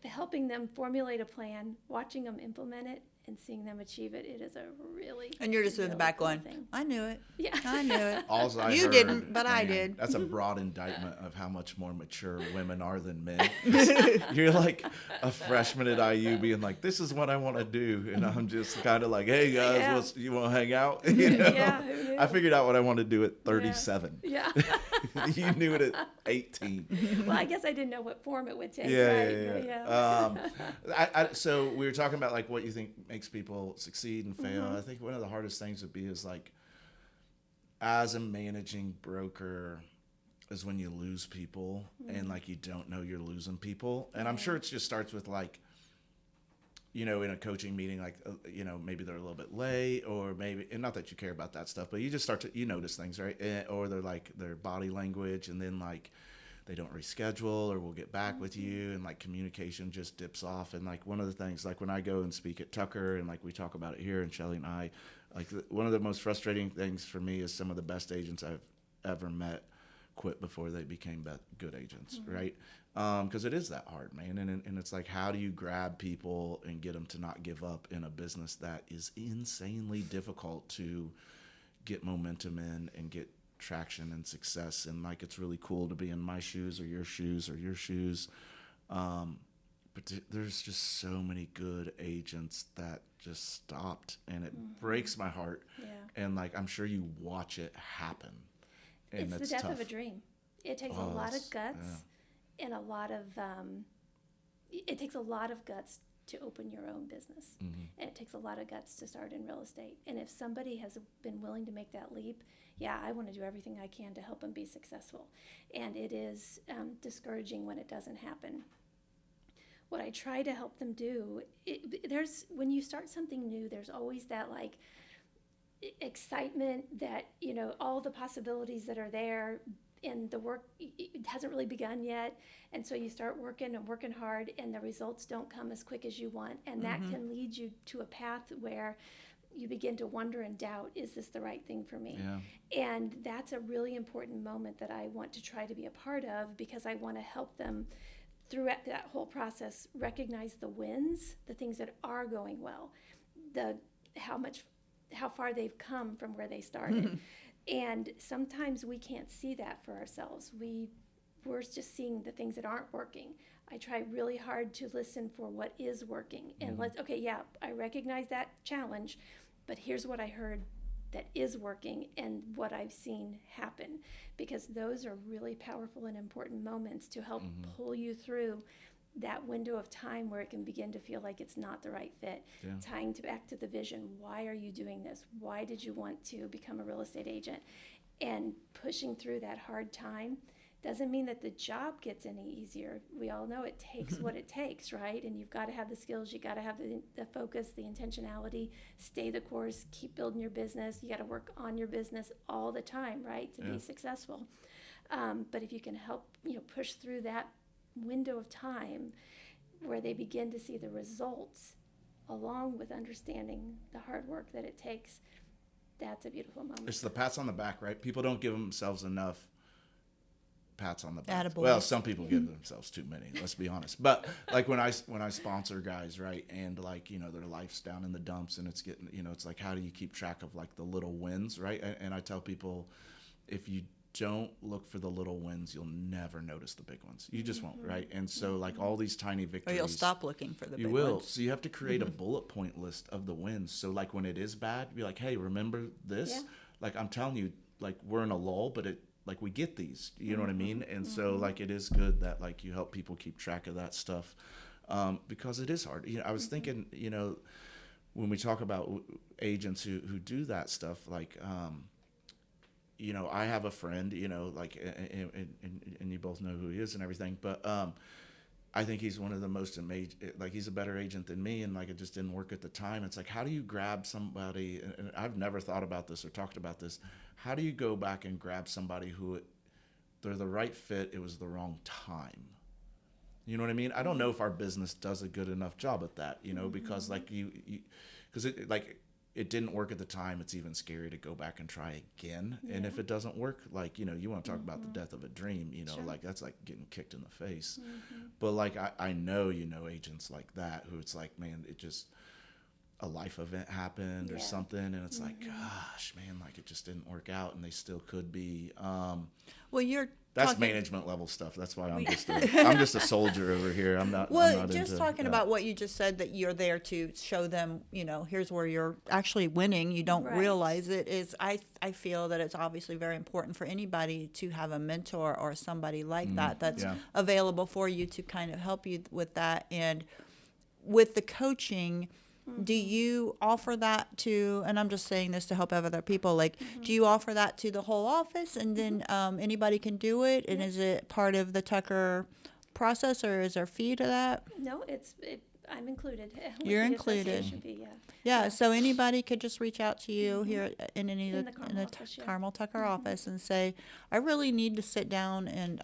[SPEAKER 4] helping them formulate a plan, watching them implement it, and seeing them achieve it. It is a really
[SPEAKER 3] And you're just in the
[SPEAKER 4] really
[SPEAKER 3] back
[SPEAKER 4] cool
[SPEAKER 3] going,
[SPEAKER 4] thing.
[SPEAKER 3] I knew it.
[SPEAKER 4] Yeah.
[SPEAKER 3] I knew it.
[SPEAKER 2] Alls I
[SPEAKER 3] You
[SPEAKER 2] heard,
[SPEAKER 3] didn't, but I
[SPEAKER 2] man,
[SPEAKER 3] did.
[SPEAKER 2] That's a broad indictment of how much more mature women are than men. You're like a freshman at IU being like, this is what I want to do. And I'm just kind of like, hey, guys,
[SPEAKER 4] Yeah.
[SPEAKER 2] you want to hang out? You know?
[SPEAKER 4] Yeah, who knew?
[SPEAKER 2] I figured out what I want to do at 37.
[SPEAKER 4] Yeah.
[SPEAKER 2] You knew it at 18.
[SPEAKER 4] Well, I guess I didn't know what form it would take.
[SPEAKER 2] Yeah,
[SPEAKER 4] right?
[SPEAKER 2] yeah. So we were talking about like what you think makes people succeed and fail.
[SPEAKER 4] Mm-hmm.
[SPEAKER 2] I think one of the hardest things would be is like, as a managing broker, is when you lose people and like you don't know you're losing people. And I'm sure it just starts with like, in a coaching meeting, like, maybe they're a little bit late or maybe, and not that you care about that stuff, but you just start to, you notice things, right? Or they're like their body language and then like they don't reschedule or we'll get back with you and like communication just dips off. And like one of the things, like when I go and speak at Tucker and like we talk about it here and Shelly and I, like one of the most frustrating things for me is some of the best agents I've ever met quit before they became good agents, right? Because it is that hard, man. And it's like, how do you grab people and get them to not give up in a business that is insanely difficult to get momentum in and get traction and success? And like, it's really cool to be in my shoes or your shoes or your shoes. But there's just so many good agents that just stopped, and it breaks my heart.
[SPEAKER 4] Yeah.
[SPEAKER 2] And like, I'm sure you watch it happen. And
[SPEAKER 4] It's the death
[SPEAKER 2] tough.
[SPEAKER 4] of a dream. It takes a lot of guts and a lot of, it takes a lot of guts to open your own business. And it takes a lot of guts to start in real estate. And if somebody has been willing to make that leap, yeah, I want to do everything I can to help them be successful. And it is discouraging when it doesn't happen. What I try to help them do, when you start something new, there's always that like excitement that, you know, all the possibilities that are there, and the work, it hasn't really begun yet. And so you start working and working hard, and the results don't come as quick as you want. And that can lead you to a path where you begin to wonder and doubt, is this the right thing for me?
[SPEAKER 2] Yeah.
[SPEAKER 4] And that's a really important moment that I want to try to be a part of, because I want to help them throughout that whole process recognize the wins, the things that are going well, how far they've come from where they started. And sometimes we can't see that for ourselves. We're just seeing the things that aren't working. I try really hard to listen for what is working, and I recognize that challenge, but here's what I heard that is working and what I've seen happen, because those are really powerful and important moments to help pull you through that window of time where it can begin to feel like it's not the right fit.
[SPEAKER 2] Yeah.
[SPEAKER 4] Tying back to the vision. Why are you doing this? Why did you want to become a real estate agent? And pushing through that hard time doesn't mean that the job gets any easier. We all know it takes what it takes, right? And you've got to have the skills, you got to have the focus, the intentionality, stay the course, keep building your business. You got to work on your business all the time, right, to be successful. But if you can help, push through that window of time where they begin to see the results along with understanding the hard work that it takes, that's a beautiful moment.
[SPEAKER 2] It's the pats on the back, right? People don't give themselves enough pats on the back.
[SPEAKER 3] Attaboys.
[SPEAKER 2] Well, some people give themselves too many, let's be honest. But like when I sponsor guys, right, and like, their life's down in the dumps, and it's getting, it's like, how do you keep track of like the little wins, right? And I tell people, if you don't look for the little wins, you'll never notice the big ones. You just won't, right? And so like all these tiny victories,
[SPEAKER 3] Or you'll stop looking for the big
[SPEAKER 2] you will.
[SPEAKER 3] ones.
[SPEAKER 2] So you have to create a bullet point list of the wins. So like when it is bad, be like, hey, remember this?
[SPEAKER 4] Yeah.
[SPEAKER 2] Like I'm telling you, like we're in a lull, but like we get these, you know what I mean? And so like it is good that like you help people keep track of that stuff, because it is hard. I was thinking, when we talk about agents who do that stuff, like, I have a friend, like, and you both know who he is and everything, but I think he's one of the most amazing, like he's a better agent than me, and like it just didn't work at the time. It's like, how do you grab somebody, and I've never thought about this or talked about this, how do you go back and grab somebody who they're the right fit, it was the wrong time? You know what I mean? I don't know if our business does a good enough job at that, because like because it didn't work at the time. It's even scary to go back and try again. Yeah. And if it doesn't work, like, you want to talk about the death of a dream, sure. Like that's like getting kicked in the face. But like, I know, agents like that who it's like, man, it just, a life event happened or something. And it's like, gosh, man, like it just didn't work out, and they still could be.
[SPEAKER 3] Well,
[SPEAKER 2] that's management level stuff. That's why I'm just a soldier over here. I'm not.
[SPEAKER 3] Well,
[SPEAKER 2] I'm not
[SPEAKER 3] just talking about what you just said, that you're there to show them, here's where you're actually winning. You don't realize it. I feel that it's obviously very important for anybody to have a mentor or somebody like that's available for you to kind of help you with that. And with the coaching, do you offer that to, and I'm just saying this to help other people, like, do you offer that to the whole office, and then anybody can do it? And is it part of the Tucker process, or is there a fee to that?
[SPEAKER 4] No, I'm included.
[SPEAKER 3] You're included.
[SPEAKER 4] Fee,
[SPEAKER 3] yeah. So anybody could just reach out to you here in the
[SPEAKER 4] Carmel
[SPEAKER 3] Tucker office and say, I really need to sit down and.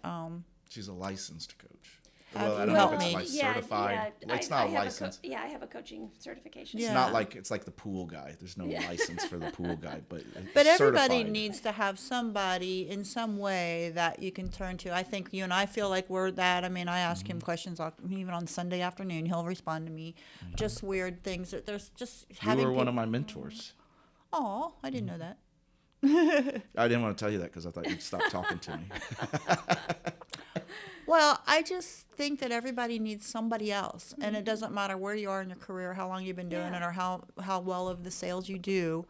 [SPEAKER 2] She's a licensed coach.
[SPEAKER 3] Have
[SPEAKER 2] I
[SPEAKER 3] you
[SPEAKER 2] don't know
[SPEAKER 3] help
[SPEAKER 2] if it's
[SPEAKER 3] me?
[SPEAKER 2] like certified. Like, it's not a
[SPEAKER 4] have
[SPEAKER 2] license.
[SPEAKER 4] I have a coaching certification.
[SPEAKER 2] It's
[SPEAKER 3] Yeah.
[SPEAKER 2] not like it's like the pool guy. There's no license for the pool guy, but
[SPEAKER 3] But
[SPEAKER 2] it's
[SPEAKER 3] everybody
[SPEAKER 2] certified.
[SPEAKER 3] needs to have somebody in some way that you can turn to. I think you and I feel like we're that. I mean, I ask him questions even on Sunday afternoon. He'll respond to me. Just weird things. That there's just
[SPEAKER 2] You
[SPEAKER 3] having
[SPEAKER 2] were one
[SPEAKER 3] people.
[SPEAKER 2] of my mentors.
[SPEAKER 3] Oh, I didn't know that.
[SPEAKER 2] I didn't want to tell you that because I thought you'd stop talking to me.
[SPEAKER 3] Well, I just think that everybody needs somebody else, and it doesn't matter where you are in your career, how long you've been doing it, or how well of the sales you do.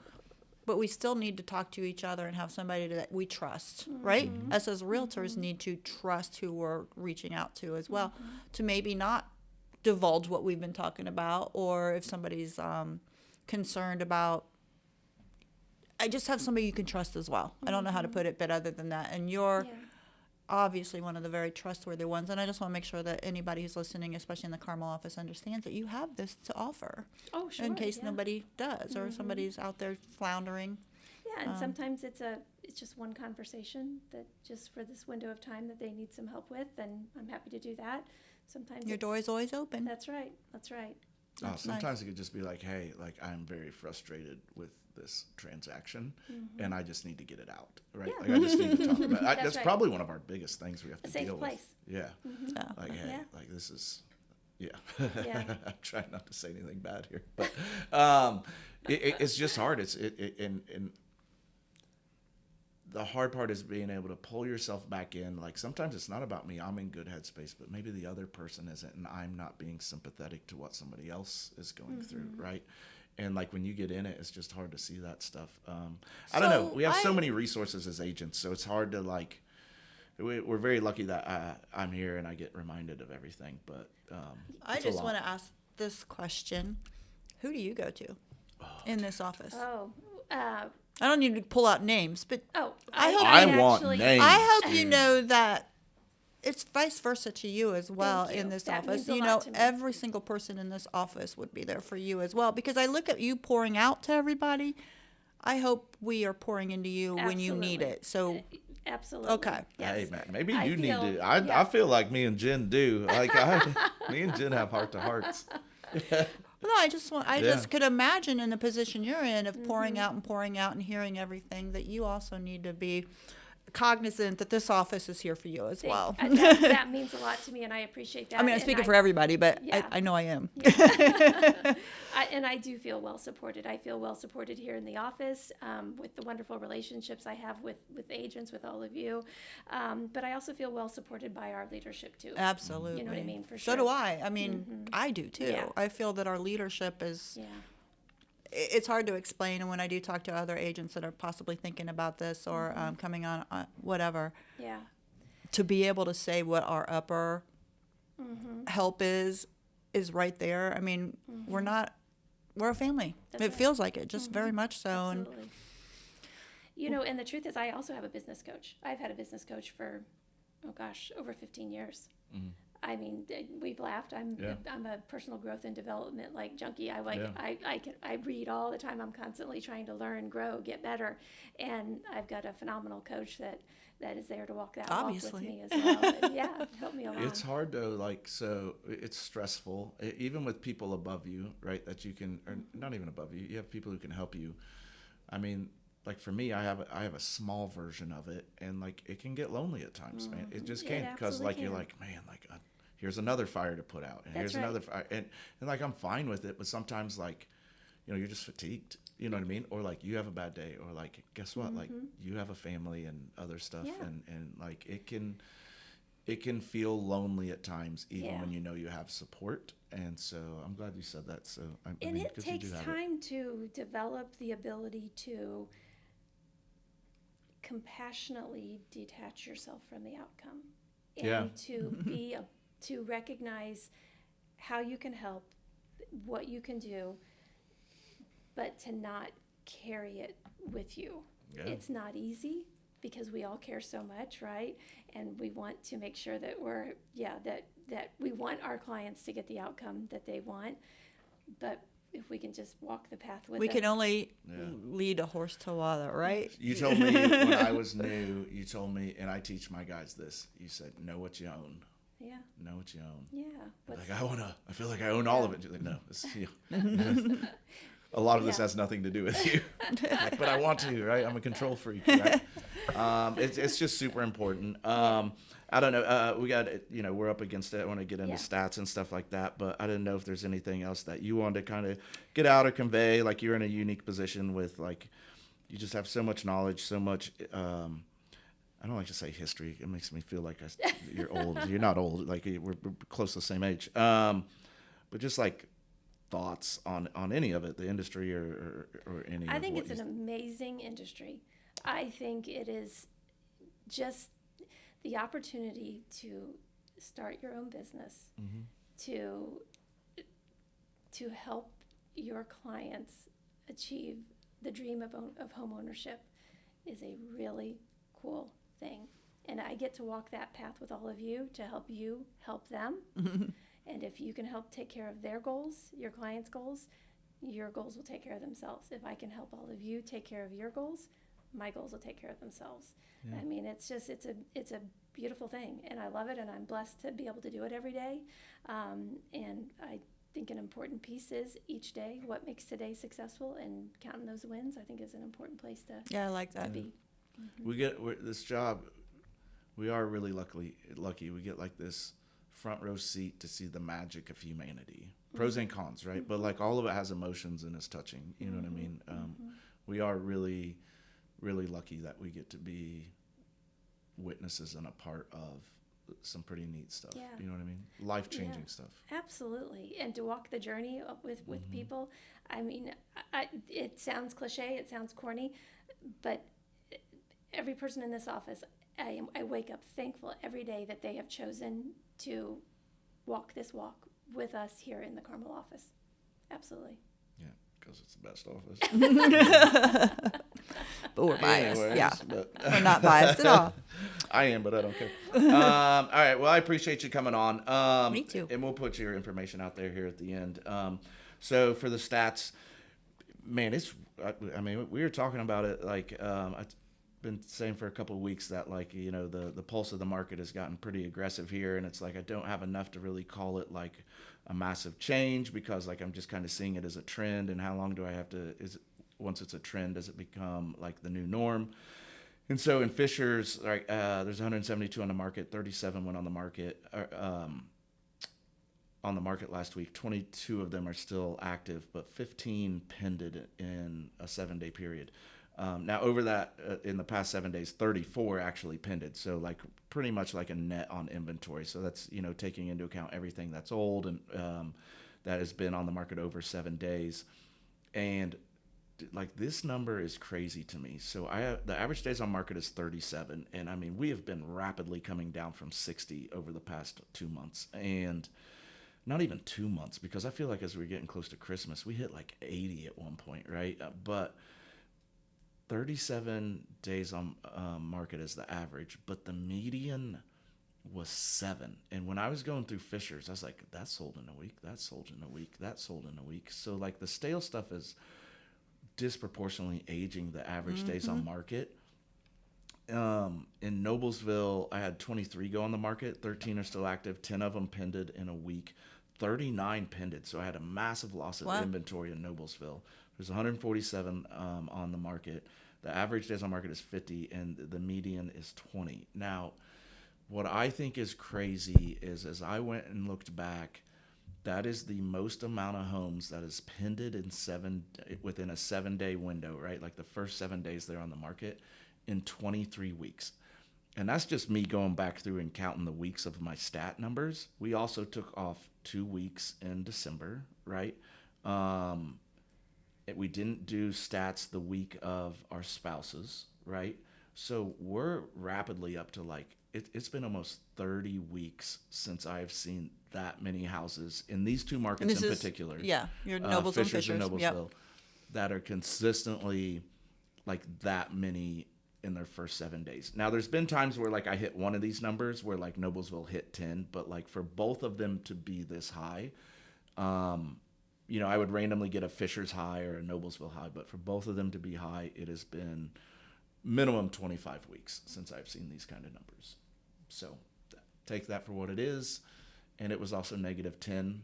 [SPEAKER 3] But we still need to talk to each other and have somebody that we trust, right? Us as realtors need to trust who we're reaching out to as well, to maybe not divulge what we've been talking about, or if somebody's concerned about. I just have somebody you can trust as well. I don't know how to put it, but other than that, and you're obviously one of the very trustworthy ones, and I just want to make sure that anybody who's listening, especially in the Carmel office, understands that you have this to offer.
[SPEAKER 4] Oh, sure.
[SPEAKER 3] In case nobody does, or somebody's out there floundering.
[SPEAKER 4] Yeah, and sometimes it's just one conversation that just for this window of time that they need some help with, and I'm happy to do that. Sometimes
[SPEAKER 3] Your door is always open.
[SPEAKER 4] That's right. That's right.
[SPEAKER 2] Sometimes it could just be like, hey, like I'm very frustrated with this transaction, and I just need to get it out, right?
[SPEAKER 4] Yeah.
[SPEAKER 2] Like I just need to talk about it. That's
[SPEAKER 4] right.
[SPEAKER 2] probably one of our biggest things we have to
[SPEAKER 4] A safe
[SPEAKER 2] deal
[SPEAKER 4] place.
[SPEAKER 2] with. Yeah.
[SPEAKER 3] Yeah.
[SPEAKER 2] Like, hey,
[SPEAKER 4] Yeah.
[SPEAKER 2] like this is, yeah.
[SPEAKER 4] Yeah.
[SPEAKER 2] I'm trying not to say anything bad here, but it's just hard. And the hard part is being able to pull yourself back in. Like sometimes it's not about me. I'm in good headspace, but maybe the other person isn't, and I'm not being sympathetic to what somebody else is going through, right? And like when you get in it, it's just hard to see that stuff. I don't know. We have so many resources as agents, so it's hard to like. We're very lucky that I'm here and I get reminded of everything. But
[SPEAKER 3] I just want to ask this question: who do you go to in this office?
[SPEAKER 4] Oh.
[SPEAKER 3] I don't need to pull out names, but
[SPEAKER 2] I want names.
[SPEAKER 3] I hope you know that it's vice versa to you as well
[SPEAKER 4] Thank you.
[SPEAKER 3] in this
[SPEAKER 4] That
[SPEAKER 3] office.
[SPEAKER 4] means a
[SPEAKER 3] You
[SPEAKER 4] lot
[SPEAKER 3] know,
[SPEAKER 4] to me.
[SPEAKER 3] every single person in this office would be there for you as well. Because I look at you pouring out to everybody. I hope we are pouring into you when you need
[SPEAKER 4] Absolutely.
[SPEAKER 3] it. So,
[SPEAKER 4] Absolutely.
[SPEAKER 3] okay.
[SPEAKER 4] Yes.
[SPEAKER 2] Hey, man, maybe
[SPEAKER 4] I
[SPEAKER 2] you need
[SPEAKER 4] feel-
[SPEAKER 2] to. I feel like me and Jen do. Like me and Jen have heart to hearts.
[SPEAKER 3] No, I just could imagine in the position you're in of pouring out and hearing everything that you also need to be cognizant that this office is here for you as well.
[SPEAKER 4] That means a lot to me, and I appreciate that.
[SPEAKER 3] I mean, I'm speaking for everybody, but
[SPEAKER 4] Yeah.
[SPEAKER 3] I know I am.
[SPEAKER 4] And I do feel well supported. I feel well supported here in the office with the wonderful relationships I have with agents, with all of you. But I also feel well supported by our leadership too.
[SPEAKER 3] Absolutely.
[SPEAKER 4] You know what I mean? For
[SPEAKER 3] So
[SPEAKER 4] sure.
[SPEAKER 3] do I. I mean, I do too.
[SPEAKER 4] Yeah.
[SPEAKER 3] I feel that our leadership is.
[SPEAKER 4] Yeah.
[SPEAKER 3] It's hard to explain, and when I do talk to other agents that are possibly thinking about this or coming on whatever,
[SPEAKER 4] Yeah.
[SPEAKER 3] to be able to say what our upper help is right there. I mean, we're a family.
[SPEAKER 4] That's
[SPEAKER 3] It
[SPEAKER 4] right.
[SPEAKER 3] feels like it, just very much so.
[SPEAKER 4] Absolutely. You know, and the truth is, I also have a business coach. I've had a business coach for, over 15 years. I mean, we've laughed. I'm a personal growth and development junkie. I read all the time. I'm constantly trying to learn, grow, get better, and I've got a phenomenal coach that is there to walk that walk with me as well. And help me along.
[SPEAKER 2] It's hard though, so it's stressful, even with people above you, right? That you can, or not even above you. You have people who can help you. I mean, like for me, I have a small version of it, and like it can get lonely at times, man. It just can, because like you're like, man, like here's another fire to put out, and here's another fire, and like I'm fine with it, but sometimes like, you're just fatigued. You know what I mean? Or like you have a bad day, or like guess what? Like you have a family and other stuff, and like it can feel lonely at times, even when you know you have support. And so I'm glad you said that. So
[SPEAKER 4] it takes time to develop the ability to compassionately detach yourself from the outcome, and to recognize how you can help, what you can do, but to not carry it with you. Yeah. It's not easy because we all care so much, right? And we want to make sure that that we want our clients to get the outcome that they want. But if we can just walk the path with them.
[SPEAKER 3] We can only lead a horse to water, right?
[SPEAKER 2] You told me when I was new, and I teach my guys this, you said, know what you own.
[SPEAKER 4] Yeah.
[SPEAKER 2] Know what you own.
[SPEAKER 4] Yeah.
[SPEAKER 2] Like, I feel like I own all of it. You're like, no, it's, a lot of this has nothing to do with you. Like, but I want to, right? I'm a control freak, right? It's just super important. I don't know. We got, we're up against it. I want to get into stats and stuff like that, but I didn't know if there's anything else that you wanted to kind of get out or convey. Like, you're in a unique position with, like, you just have so much knowledge, so much, I don't like to say history. It makes me feel like you're old. You're not old. Like, we're close to the same age. But just like thoughts on any of it, the industry or any.
[SPEAKER 4] I think it's an amazing industry. I think it is just the opportunity to start your own business, to help your clients achieve the dream of home ownership is a really cool thing. And I get to walk that path with all of you to help you help them. And if you can help take care of their goals, your clients' goals, your goals will take care of themselves. If I can help all of you take care of your goals, my goals will take care of themselves. I mean, it's a beautiful thing, and I love it, and I'm blessed to be able to do it every day. And I think an important piece is each day, what makes today successful, and counting those wins, I think, is an important place to
[SPEAKER 3] I like that.
[SPEAKER 4] to be.
[SPEAKER 2] We get this job. We are really lucky. We get like this front row seat to see the magic of humanity. Pros and cons, right? But like, all of it has emotions and is touching. You know what I mean? We are really, really lucky that we get to be witnesses and a part of some pretty neat stuff.
[SPEAKER 4] Yeah.
[SPEAKER 2] You know what I mean? Life-changing stuff.
[SPEAKER 4] Absolutely. And to walk the journey with people, I mean, it sounds cliche, it sounds corny, but every person in this office, I wake up thankful every day that they have chosen to walk this walk with us here in the Carmel office. Absolutely.
[SPEAKER 2] Yeah, because it's the best office.
[SPEAKER 3] But we're biased.
[SPEAKER 2] Anyways,
[SPEAKER 3] We're not biased at all.
[SPEAKER 2] I am, but I don't care. All right. Well, I appreciate you coming on.
[SPEAKER 3] Me too.
[SPEAKER 2] And we'll put your information out there here at the end. So for the stats, man, we were talking about it. Like, I've been saying for a couple of weeks that, like, the pulse of the market has gotten pretty aggressive here. And it's like, I don't have enough to really call it like a massive change, because like, I'm just kind of seeing it as a trend. And how long do I have to, once it's a trend, does it become like the new norm? And so in Fishers, like, there's 172 on the market, 37 went on the market last week. 22 of them are still active, but 15 pended in a 7-day period. Now over that, in the past 7 days, 34 actually pended. So like, pretty much like a net on inventory. So that's, taking into account everything that's old and that has been on the market over 7 days. And like, this number is crazy to me. So the average days on market is 37. And I mean, we have been rapidly coming down from 60 over the past 2 months, and not even 2 months, because I feel like as we're getting close to Christmas, we hit like 80 at one point, right? But 37 days on market is the average, but the median was 7. And when I was going through Fishers, I was like, that sold in a week, that sold in a week, that sold in a week. So like, the stale stuff is disproportionately aging the average days on market. In Noblesville, I had 23 go on the market, 13 are still active, 10 of them pended in a week, 39 pended. So I had a massive loss of inventory in Noblesville. There's 147 on the market. The average days on market is 50, and the median is 20. Now, what I think is crazy is, as I went and looked back, that is the most amount of homes that is pended within a 7-day window, right? Like, the first 7 days they're on the market in 23 weeks. And that's just me going back through and counting the weeks of my stat numbers. We also took off 2 weeks in December, right? We didn't do stats the week of our spouses, right? So we're rapidly up to like, it's been almost 30 weeks since I've seen that many houses in these two markets in particular.
[SPEAKER 3] Yeah, your Noblesville and
[SPEAKER 2] Fishers and Noblesville,
[SPEAKER 3] Yep.
[SPEAKER 2] that are consistently like that many in their first 7 days. Now, there's been times where like I hit one of these numbers where like Noblesville hit 10, but like for both of them to be this high, I would randomly get a Fishers high or a Noblesville high, but for both of them to be high, it has been minimum 25 weeks since I've seen these kind of numbers. So take that for what it is. And it was also -10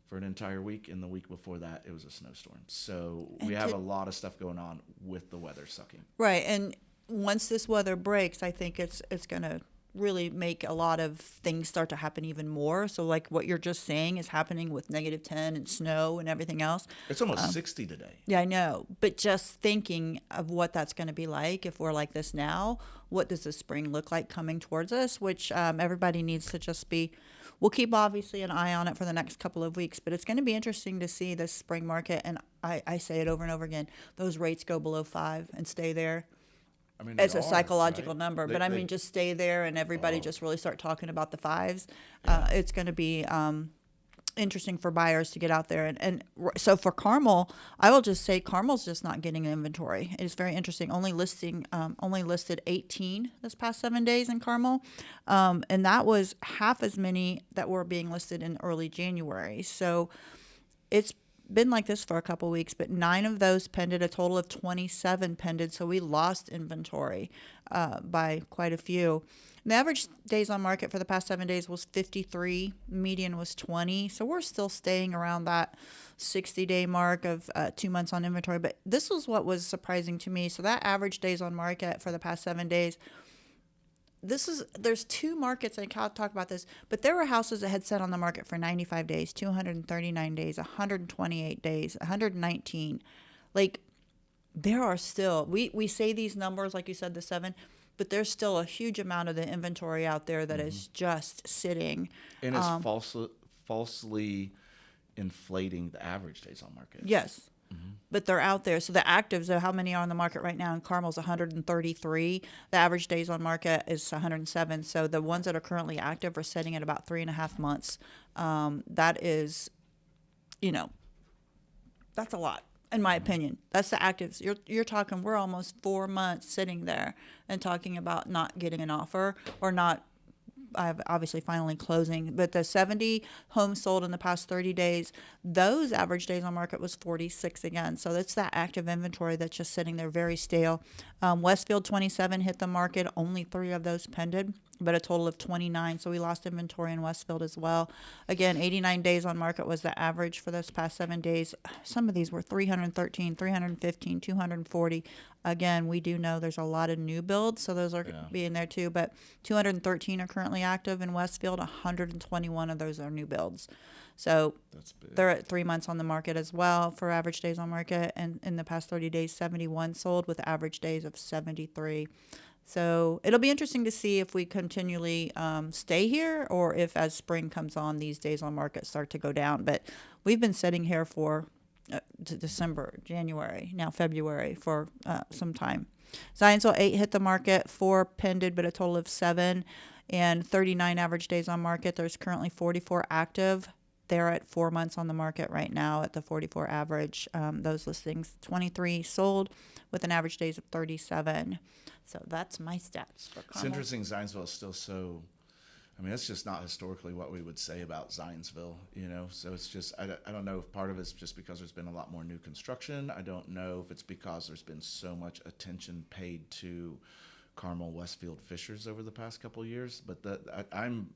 [SPEAKER 2] for an entire week. And the week before that, it was a snowstorm. So we have a lot of stuff going on with the weather sucking.
[SPEAKER 3] Right. And once this weather breaks, I think it's going to really make a lot of things start to happen even more. So like what you're just saying is happening with -10 and snow and everything else.
[SPEAKER 2] It's almost 60 today.
[SPEAKER 3] Yeah, I know. But just thinking of what that's going to be like if we're like this now, what does the spring look like coming towards us? Which everybody needs to just be, we'll keep obviously an eye on it for the next couple of weeks, but it's going to be interesting to see this spring market. And I say it over and over again, those rates go below 5 and stay there.
[SPEAKER 2] I mean,
[SPEAKER 3] It's
[SPEAKER 2] they
[SPEAKER 3] a
[SPEAKER 2] are,
[SPEAKER 3] psychological
[SPEAKER 2] right?
[SPEAKER 3] number,
[SPEAKER 2] They-
[SPEAKER 3] but I
[SPEAKER 2] they-
[SPEAKER 3] mean, just stay there and everybody just really start talking about the 5s. It's going to be interesting for buyers to get out there. So for Carmel, I will just say Carmel's just not getting inventory. It's very interesting. Only listed 18 this past 7 days in Carmel. And that was half as many that were being listed in early January. So it's been like this for a couple weeks, but 9 of those pended, a total of 27 pended. So we lost inventory by quite a few. The average days on market for the past 7 days was 53. Median was 20. So we're still staying around that 60-day mark of 2 months on inventory. But this was what was surprising to me. So that average days on market for the past 7 days, there's 2 markets, and I'll talk about this, but there were houses that had sat on the market for 95 days, 239 days, 128 days, 119. Like, there are still, we say these numbers, like you said, the 7, but there's still a huge amount of the inventory out there that is just sitting.
[SPEAKER 2] And it's falsely inflating the average days on market.
[SPEAKER 3] Yes. But they're out there. So the actives, so how many are on the market right now? In Carmel's 133. The average days on market is 107. So the ones that are currently active are sitting at about 3.5 months. That is, that's a lot, in my opinion. That's the actives. You're talking, we're almost 4 months sitting there and talking about not getting an offer or not obviously finally closing. But the 70 homes sold in the past 30 days, those average days on market was 46 again. So that's that active inventory that's just sitting there very stale. Westfield 27 hit the market. Only 3 of those pended, but a total of 29. So we lost inventory in Westfield as well. Again, 89 days on market was the average for those past 7 days. Some of these were 313, 315, 240. Again, we do know there's a lot of new builds, so those are being there too. But 213 are currently active in Westfield. 121 of those are new builds. So
[SPEAKER 2] That's big.
[SPEAKER 3] they're at 3 months on the market as well for average days on market. And in the past 30 days, 71 sold with average days of 73. So it'll be interesting to see if we continually stay here or if as spring comes on, these days on market start to go down. But we've been sitting here for to December, January, now February for some time. Zionsville 8 hit the market, 4 pended, but a total of 7 and 39 average days on market. There's currently 44 active. They're at 4 months on the market right now at the 44 average. Those listings, 23 sold with an average days of 37. So that's my stats for Carmel.
[SPEAKER 2] It's interesting. Zionsville is still so. I mean, that's just not historically what we would say about Zionsville, So it's just, I don't know if part of it's just because there's been a lot more new construction. I don't know if it's because there's been so much attention paid to Carmel, Westfield, Fishers over the past couple of years. But I'm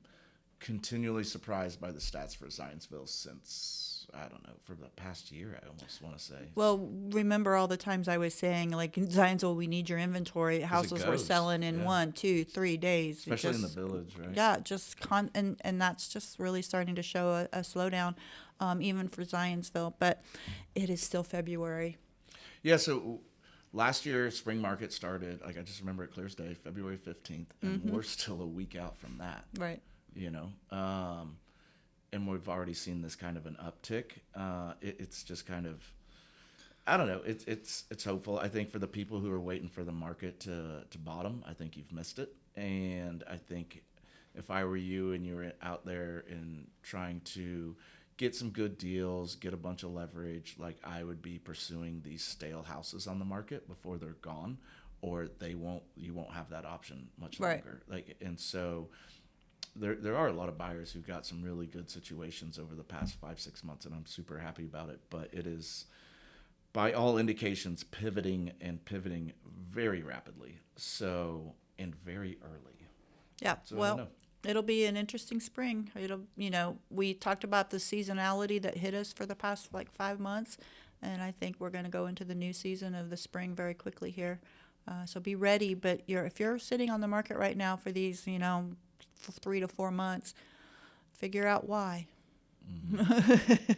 [SPEAKER 2] continually surprised by the stats for Zionsville since, I don't know, for the past year, I almost want to say.
[SPEAKER 3] Well, remember all the times I was saying, like, in Zionsville, we need your inventory. Houses were
[SPEAKER 2] goes.
[SPEAKER 3] selling in 1, 2, 3 days.
[SPEAKER 2] Especially in the village, right?
[SPEAKER 3] Yeah, just and that's just really starting to show a slowdown, even for Zionsville. But it is still February.
[SPEAKER 2] Yeah, so last year, spring market started, like I just remember it clear as day, February 15th, and we're still a week out from that.
[SPEAKER 3] Right.
[SPEAKER 2] And we've already seen this kind of an uptick. It's just kind of, I don't know. It's hopeful. I think for the people who are waiting for the market to bottom, I think you've missed it. And I think if I were you and you were out there and trying to get some good deals, get a bunch of leverage, like I would be pursuing these stale houses on the market before they're gone, or you won't have that option much longer. And so there are a lot of buyers who got some really good situations over the past 5-6 months, and I'm super happy about it. But it is, by all indications, pivoting very rapidly. So, and very early.
[SPEAKER 3] Yeah.
[SPEAKER 2] So I
[SPEAKER 3] Well,
[SPEAKER 2] don't know.
[SPEAKER 3] It'll be an interesting spring. We talked about the seasonality that hit us for the past like 5 months, and I think we're going to go into the new season of the spring very quickly here. So be ready. But if you're sitting on the market right now for these, 3 to 4 months, figure out why.
[SPEAKER 2] Mm-hmm.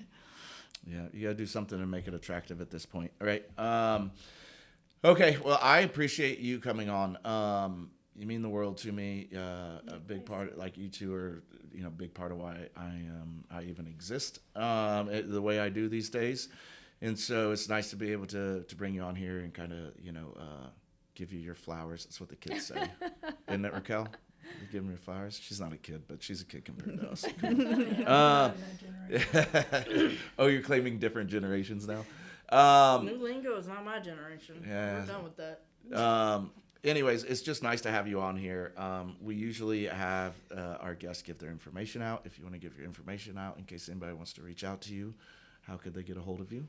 [SPEAKER 2] Yeah, you got to do something to make it attractive at this point. All right. Okay. Well, I appreciate you coming on. You mean the world to me. A big part, like you two are, a big part of why I even exist the way I do these days. And so it's nice to be able to bring you on here and kind of, give you your flowers. That's what the kids say. Isn't it, Raquel? You give them your flowers. She's not a kid, but she's a kid compared to us. Oh, you're claiming different generations now?
[SPEAKER 5] New lingo is not my generation.
[SPEAKER 2] Yeah.
[SPEAKER 5] We're done with that.
[SPEAKER 2] Anyways, it's just nice to have you on here. We usually have our guests give their information out. If you want to give your information out in case anybody wants to reach out to you, how could they get a hold of you?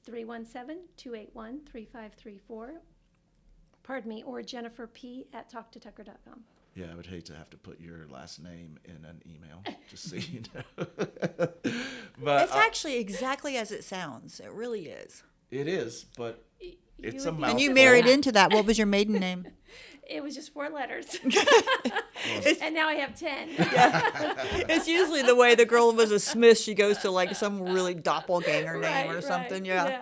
[SPEAKER 4] 317-281-3534. Pardon me, or Jennifer P. at talktotucker.com.
[SPEAKER 2] Yeah, I would hate to have to put your last name in an email, just so you know. But
[SPEAKER 3] It's actually exactly as it sounds. It really is.
[SPEAKER 2] It is, but it's a
[SPEAKER 4] would be-
[SPEAKER 2] mouthful.
[SPEAKER 3] And you married into that. What was your maiden name?
[SPEAKER 4] It was just 4 letters. And now I have 10.
[SPEAKER 3] It's usually the way the girl was a Smith. She goes to like some really doppelganger name or
[SPEAKER 4] Right,
[SPEAKER 3] something.
[SPEAKER 4] yeah.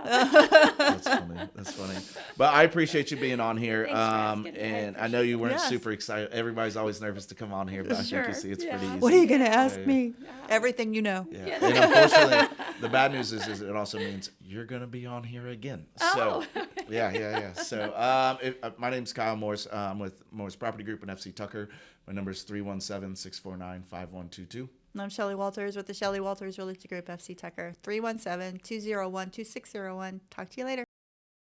[SPEAKER 2] That's funny. That's funny. But I appreciate you being on here.
[SPEAKER 4] Thanks for asking.
[SPEAKER 2] And I know you weren't
[SPEAKER 3] Yes.
[SPEAKER 2] super excited. Everybody's always nervous to come on here, but I
[SPEAKER 4] Sure,
[SPEAKER 2] think you see it's
[SPEAKER 4] yeah.
[SPEAKER 2] pretty easy.
[SPEAKER 3] What are you going to ask
[SPEAKER 2] Yeah.
[SPEAKER 3] me? Everything you know.
[SPEAKER 2] Yeah. And unfortunately, the bad news is it also means you're going to be on here again. So, yeah. So, my name's Kyle Morse. I'm with Morse Property Group and FC Tucker. My number is 317-649-5122.
[SPEAKER 3] And I'm Shelly Walters with the Shelly Walters Realty Group, FC Tucker, 317-201-2601. Talk to you later.